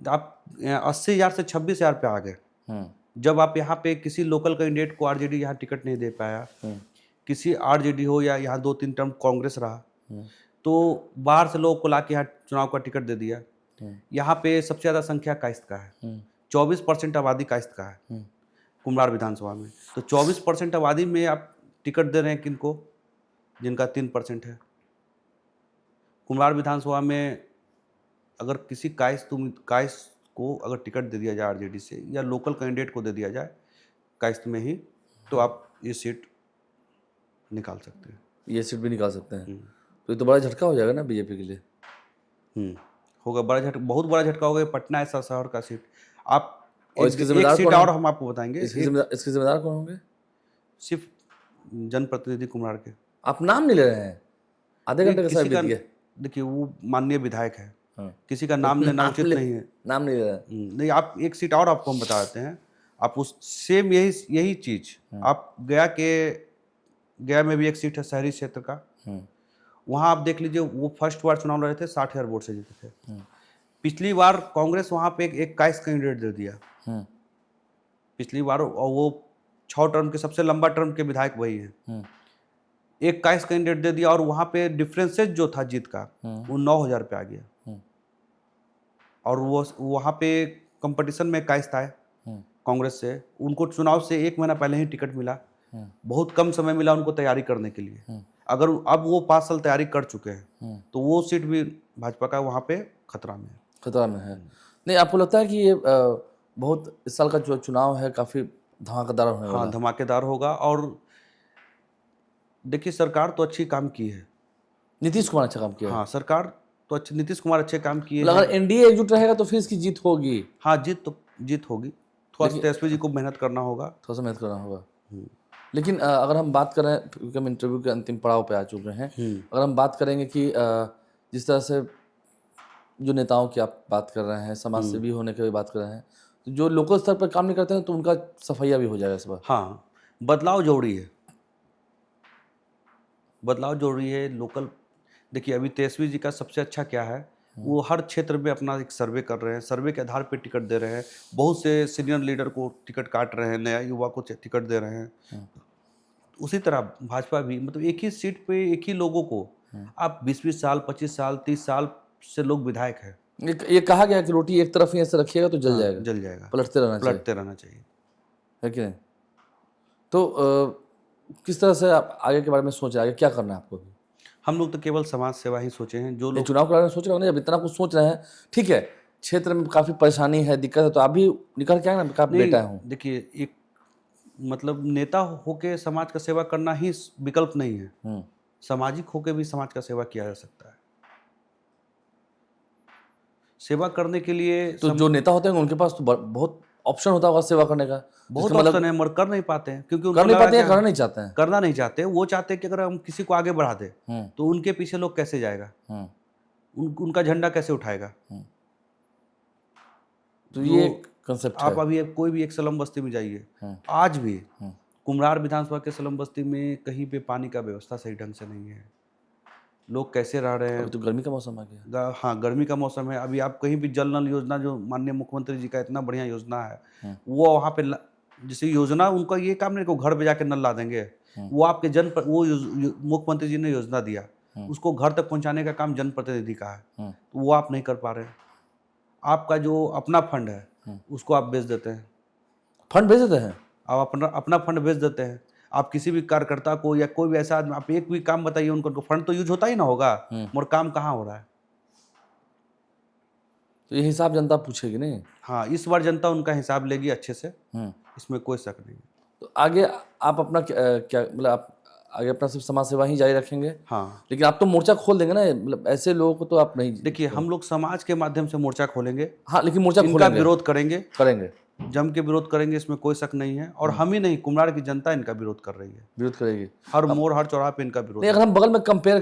आप 80,000 से 26,000 पे आ गए। जब आप यहाँ पे किसी लोकल कैंडिडेट को आरजेडी यहाँ टिकट नहीं दे पाया, किसी आरजेडी हो या यहाँ 2-3 टर्म कांग्रेस रहा, तो बाहर से लोगों को ला के यहाँ चुनाव का टिकट दे दिया। यहाँ पे सबसे ज़्यादा संख्या कायस्थ का है, 24% आबादी कायस्थ का है कुम्हरार विधानसभा में। तो 24% आबादी में आप टिकट दे रहे हैं किनको, जिनका 3% है। कुम्हरार विधानसभा में अगर किसी कायस्थ को अगर टिकट दे दिया जाए आरजेडी से, या लोकल कैंडिडेट को दे दिया जाए कायस्थ में ही, तो आप ये सीट निकाल सकते हैं। ये सीट भी निकाल सकते हैं। तो ये तो बड़ा झटका हो जाएगा ना बीजेपी के लिए। होगा बड़ा झटका, बहुत बड़ा झटका होगा। पटना ऐसा शहर का सीट आप और इसके जिम्मेदार एक सीट कौन और है? हम आपको बताएंगे। इसके जिम्मेदार कौन होंगे? सिर्फ जनप्रतिनिधि कुम्हरार के। आप नाम नहीं ले रहे हैं, आधे घंटे का समय बीत गया। देखिए, वो माननीय विधायक है, हाँ। किसी का नाम लेना उचित नहीं है। नाम नहीं ले रहे हैं। नहीं, आप एक सीट और आपको हम बता देते हैं। आप उस सेम यही चीज आप गया में भी एक सीट है शहरी क्षेत्र का, वहां आप देख लीजिए, वो फर्स्ट बार चुनाव लड़े थे, 60,000 वोट से जीते थे। पिछली बार कांग्रेस वहां पे एक कायस्थ कैंडिडेट दे दिया पिछली बार, और वो 6 टर्म के सबसे लंबा टर्म के विधायक वही है। एक कायस्थ कैंडिडेट दे दिया, और वहां पे डिफरेंसेस जो था जीत का, वो 9,000 पे आ गया। और वो वहां पे कंपटीशन में कायस्थ आए कांग्रेस से, उनको चुनाव से 1 महीना पहले ही टिकट मिला। बहुत कम समय मिला उनको तैयारी करने के लिए। अगर अब वो 5 साल तैयारी कर चुके हैं, तो वो सीट भी भाजपा का वहाँ पे खतरा में है। नहीं, आपको लगता है कि ये बहुत इस साल का जो चुनाव है काफी धमाकेदार होने वाला है? हाँ, धमाकेदार होगा। और देखिए, सरकार तो अच्छी काम की है, नीतीश कुमार अच्छा काम किया है। हाँ, सरकार तो अच्छी, नीतीश कुमार अच्छे काम किए अगर हैं। एनडीए एकजुट रहेगा तो फिर इसकी जीत होगी। हाँ, जीत होगी। थोड़ा सा तेजस्वी जी को मेहनत करना होगा, थोड़ा सा मेहनत करना होगा। लेकिन अगर हम बात करें, क्योंकि हम इंटरव्यू के अंतिम पड़ाव पे आ चुके हैं, अगर हम बात करेंगे कि जिस तरह से जो नेताओं की आप बात कर रहे हैं, समाज सेवी होने की भी बात कर रहे हैं, तो जो लोकल स्तर पर काम नहीं करते हैं तो उनका सफाइया भी हो जाएगा इस बार। हाँ, बदलाव जरूरी है लोकल। देखिए, अभी तेजस्वी जी का सबसे अच्छा क्या है, वो हर क्षेत्र में अपना एक सर्वे कर रहे हैं, सर्वे के आधार पे टिकट दे रहे हैं। बहुत से सीनियर लीडर को टिकट काट रहे हैं, नया युवा को टिकट दे रहे हैं। उसी तरह भाजपा भी, मतलब एक ही सीट पे एक ही लोगों को आप 20-20 साल, 25 साल, 30 साल से लोग विधायक है। ये कहा गया कि रोटी एक तरफ ही ऐसे रखिएगा तो जल जाएगा, पलटते रहना चाहिए, है कि नहीं? तो किस तरह से आप आगे के बारे में सोच रहे हैं, आगे क्या करना है आपको? हम लोग तो केवल समाज सेवा ही सोचे हैं। जो लोग चुनाव के बारे में सोच रहे हो ना, जब इतना कुछ सोच रहे हैं, ठीक है, क्षेत्र में काफी परेशानी है, दिक्कत है, तो आप भी निकल के आए ना, आप बेटा हूँ। देखिए, एक मतलब नेता होके समाज का सेवा करना ही विकल्प नहीं है, सामाजिक होके भी समाज का सेवा किया जा सकता है। सेवा करने के लिए तो जो नेता होते हैं उनके पास तो बहुत ऑप्शन होता होगा सेवा करने का, बहुत ऑप्शन है, मगर कर नहीं पाते हैं, क्योंकि करना नहीं चाहते हैं। वो चाहते हैं कि अगर हम किसी को आगे बढ़ा दें तो उनके पीछे लोग कैसे जाएगा, उनका झंडा कैसे उठाएगा। तो ये कंसेप्ट आप अभी कोई भी एक स्लम बस्ती में जाइए, आज भी कुम्हरार विधानसभा के स्लम बस्ती में कहीं पे पानी का व्यवस्था सही ढंग से नहीं है। लोग कैसे रह रहे हैं। अभी तो गर्मी का मौसम आ गया। हाँ, गर्मी का मौसम है। अभी आप कहीं भी जल नल योजना, जो माननीय मुख्यमंत्री जी का इतना बढ़िया योजना है, वो वहाँ पे जैसे योजना, उनका ये काम नहीं को घर पे जाके नल ला देंगे। वो आपके वो मुख्यमंत्री जी ने योजना दिया, उसको घर तक पहुँचाने का काम जनप्रतिनिधि का है, तो वो आप नहीं कर पा रहे हैं। आपका जो अपना फंड है उसको आप बेच देते हैं। फंड बेच देते हैं? आप अपना फंड बेच देते हैं। आप किसी भी कार्यकर्ता को या कोई भी ऐसा आदमी, आप एक भी काम बताइए उनको, फंड तो यूज होता ही ना होगा, मगर काम कहाँ हो रहा है। तो ये हिसाब जनता पूछेगी नहीं? हाँ, इस बार जनता उनका हिसाब लेगी अच्छे से, इसमें कोई शक नहीं। तो आगे आप अपना क्या मतलब आगे अपना सिर्फ समाज सेवा ही जारी रखेंगे। हाँ, लेकिन आप तो मोर्चा खोल देंगे ना, मतलब ऐसे लोगों को तो आप नहीं। देखिए हम लोग समाज के माध्यम से मोर्चा खोलेंगे, हाँ, लेकिन मोर्चा इनका खोलेंगे, विरोध करेंगे, करेंगे, जम के विरोध करेंगे, इसमें कोई शक नहीं है। और हम ही नहीं, कुम्हरार की जनता इनका विरोध कर रही है। विरोध करेगी। हर मोड़ हर चौराहे पे इनका विरोध नहीं, है। अगर हम बगल में कंपेयर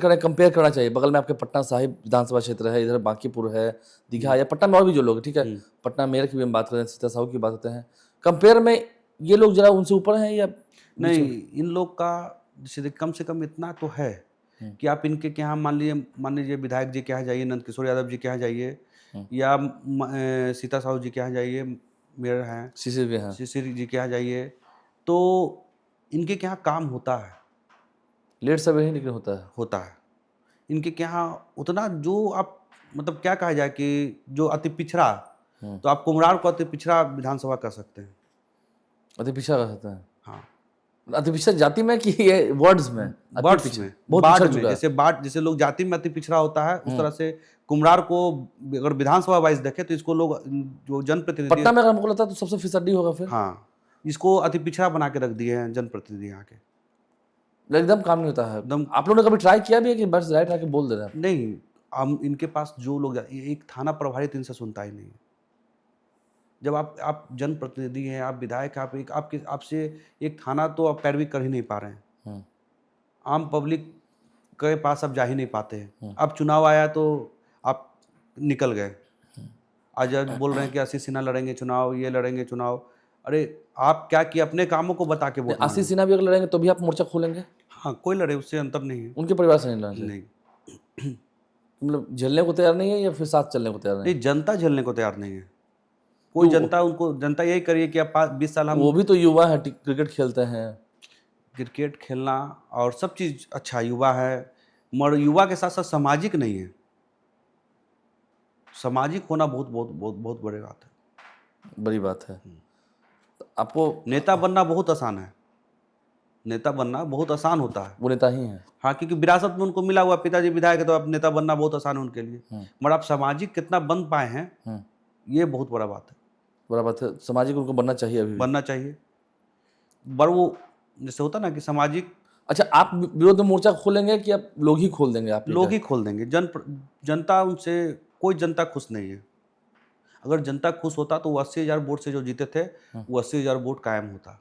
करना चाहिए, बगल में आपके पटना साहिब विधानसभा क्षेत्र है, इधर बांकीपुर है, दीघा, या पटना में और भी जो लोग हैं, ठीक है, पटना मेयर की भी हम बात करें, सीता साहू की बात करते हैं, कंपेयर में ये लोग जरा उनसे ऊपर हैं या नहीं? इन लोग का जैसे कम से कम इतना तो है कि आप इनके यहाँ मान लीजिए विधायक जी के यहाँ जाइए, नंद किशोर यादव जी के यहाँ जाइए, या सीता साहू जी के यहाँ जाइए, मेयर हैं, शिशिर के हैं, शिशिर जी के यहाँ जाइए, तो इनके यहाँ काम होता है, लेट सब ही लेकिन होता है। इनके यहाँ उतना जो आप मतलब क्या कहा जाए कि जो अति पिछड़ा, तो आप कुम्हरार को अति पिछड़ा विधानसभा कर सकते हैं। अति पिछड़ा कर सकते हैं। हाँ, अति पिछड़ा जाति में कि ये वर्ड्स में? वर्ड्स में, बहुत बाढ़ पिछड़ में, चुका है। जैसे लोग जाति में अति पिछड़ा होता है, उस तरह से कुम्हरार को अगर विधानसभा वाइज देखे तो इसको लोग जो जनप्रतिनिधि, पटना में अगर हमको लगता है तो सबसे फिसड्डी होगा फिर। हाँ, इसको अति पिछड़ा बना के रख दिए हैं जनप्रतिनिधि यहाँ के। एकदम काम नहीं होता है एकदम। आप लोगों ने कभी ट्राई किया भी है कि बस राइट आके बोल दे रहे हैं? नहीं, हम इनके पास जो लोग एक थाना प्रभारी तो इनसे सुनता ही नहीं है। जब आप जनप्रतिनिधि हैं, आप विधायक, आपसे एक थाना तो आप पैरवी कर ही नहीं पा रहे हैं। आम पब्लिक के पास आप जा ही नहीं पाते हैं। अब चुनाव आया तो आप निकल गए, आज बोल रहे हैं कि आशीष सिन्हा लड़ेंगे चुनाव, ये लड़ेंगे चुनाव। अरे आप क्या किए? अपने कामों को बता के वोट मांगे। आशीष सिन्हा भी अगर लड़ेंगे तो भी आप मोर्चा खोलेंगे? हाँ, कोई लड़े, उससे अंतर नहीं है। उनके परिवार से नहीं लड़ना चाहिए? नहीं, मतलब झेलने को तैयार नहीं है या फिर साथ चलने को तैयार नहीं? नहीं, जनता झेलने को तैयार नहीं है। कोई जनता यही करिए कि आप 20 साल हम, वो भी तो युवा है, क्रिकेट खेलते हैं, क्रिकेट खेलना और सब चीज़ अच्छा, युवा है, मगर युवा के साथ साथ सामाजिक नहीं है। सामाजिक होना बहुत बहुत बहुत बहुत बड़ी बात है। बड़ी बात है। तो आपको नेता बनना बहुत आसान है, नेता बनना बहुत आसान होता है। वो नेता ही है। हाँ, क्योंकि विरासत में उनको मिला हुआ, पिताजी विधायक है, तो अब नेता बनना बहुत आसान है उनके लिए। मगर आप सामाजिक कितना बन पाए हैं, ये बहुत बड़ा बात है। बड़ा बात है, सामाजिक उनको बनना चाहिए, अभी बनना चाहिए। पर वो जैसे होता ना कि सामाजिक। अच्छा, आप विरोध में मोर्चा खोलेंगे कि आप लोग ही खोल देंगे? आप लोग ही खोल देंगे। जनता उनसे, कोई जनता खुश नहीं है। अगर जनता खुश होता तो वो 80,000 वोट से जो जीते थे, वो 80,000 वोट कायम होता।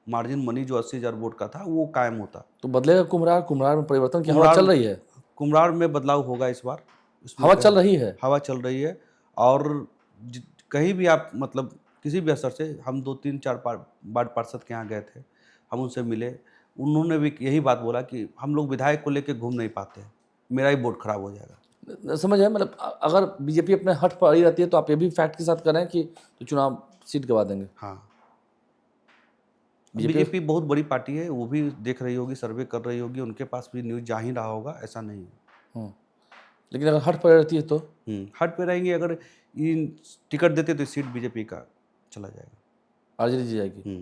मार्जिन मनी जो 80,000 वोट का था वो कायम होता। तो बदलेगा कुम्हरार में परिवर्तन की हवा चल रही है? कुम्हरार में बदलाव होगा इस बार। हवा चल रही है? हवा चल रही है। और कहीं भी आप मतलब किसी भी असर से, हम 2-3-4 वार्ड पार्षद के यहाँ गए थे, हम उनसे मिले, उन्होंने भी यही बात बोला कि हम लोग विधायक को लेकर घूम नहीं पाते, मेरा ही वोट खराब हो जाएगा। समझ है, मतलब अगर बीजेपी अपने हट पर ही रहती है तो आप ये भी फैक्ट के साथ करें कि तो चुनाव सीट गवा देंगे? हाँ, बीजेपी बहुत बड़ी पार्टी है, वो भी देख रही होगी, सर्वे कर रही होगी, उनके पास भी न्यूज़ जा ही रहा होगा, ऐसा नहीं है। लेकिन अगर हट पर रहती है तो? हट पे रहेंगे। अगर इन टिकट देते तो सीट बीजेपी का चला जाएगा, आरजेडी जी जाएगी।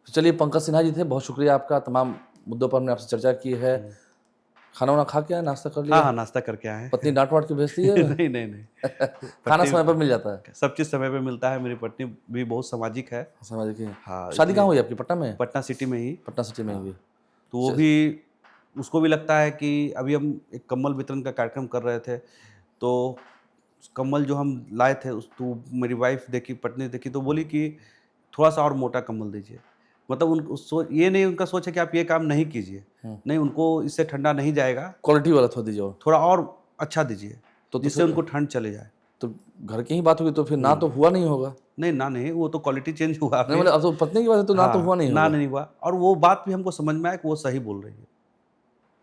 तो चलिए, पंकज सिन्हा जी थे, बहुत शुक्रिया आपका। तमाम मुद्दों पर हमने आपसे चर्चा की है। खाना वाना खा के आए, नाश्ता कर लिया? हाँ, नाश्ता करके आए हैं। पत्नी डांट वाट के भेजती है? नहीं खाना समय पर मिल जाता है? सब चीज़ समय पे मिलता है। मेरी पत्नी भी बहुत सामाजिक है। सामाजिक है। हाँ। शादी कहाँ हुई आपकी? पटना में? पटना सिटी में ही। पटना सिटी में हुई। तो वो भी, उसको भी लगता है कि अभी हम एक कम्बल वितरण का कार्यक्रम कर रहे थे, तो कम्बल जो हम लाए थे तो मेरी वाइफ देखी, पत्नी देखी, तो बोली कि थोड़ा सा और मोटा कम्बल दीजिए। मतलब ये नहीं उनका सोच है कि आप ये काम नहीं कीजिए, नहीं, उनको इससे ठंडा नहीं जाएगा, क्वालिटी वाला थोड़ा दीजिए, थोड़ा और अच्छा दीजिए, तो जिससे उनको ठंड चले जाए। तो घर की ही बात होगी तो फिर ना तो हुआ नहीं होगा? नहीं, वो तो क्वालिटी चेंज हुआ। मतलब अब तो पत्नी की बात है तो ना तो हुआ नहीं होगा? ना नहीं हुआ। और वो बात भी हमको समझ में आया कि वो सही बोल रही है।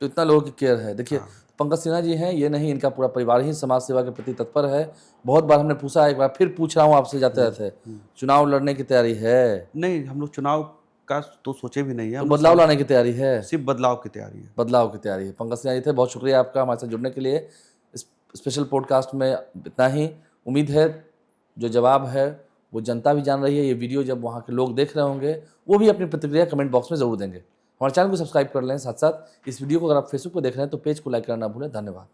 तो इतना लोगों की केयर है। देखिए, पंकज सिन्हा जी हैं, ये नहीं, इनका पूरा परिवार ही समाज सेवा के प्रति तत्पर है। बहुत बार हमने पूछा, एक बार फिर पूछ रहा हूँ आपसे जाते रहते, चुनाव लड़ने की तैयारी है? नहीं, हम लोग चुनाव का तो सोचे भी नहीं है। तो बदलाव लाने की तैयारी है? सिर्फ बदलाव की तैयारी है। बदलाव की तैयारी है। पंकज सिन्हा जी थे, बहुत शुक्रिया आपका हमारे साथ जुड़ने के लिए। इस स्पेशल पॉडकास्ट में इतना ही। उम्मीद है जो जवाब है वो जनता भी जान रही है। ये वीडियो जब वहाँ के लोग देख रहे होंगे, वो भी अपनी प्रतिक्रिया कमेंट बॉक्स में ज़रूर देंगे। हमारे चैनल को सब्सक्राइब कर लें। साथ साथ इस वीडियो को अगर आप फेसबुक पर देख रहे हैं तो पेज को लाइक करना ना भूलें। धन्यवाद।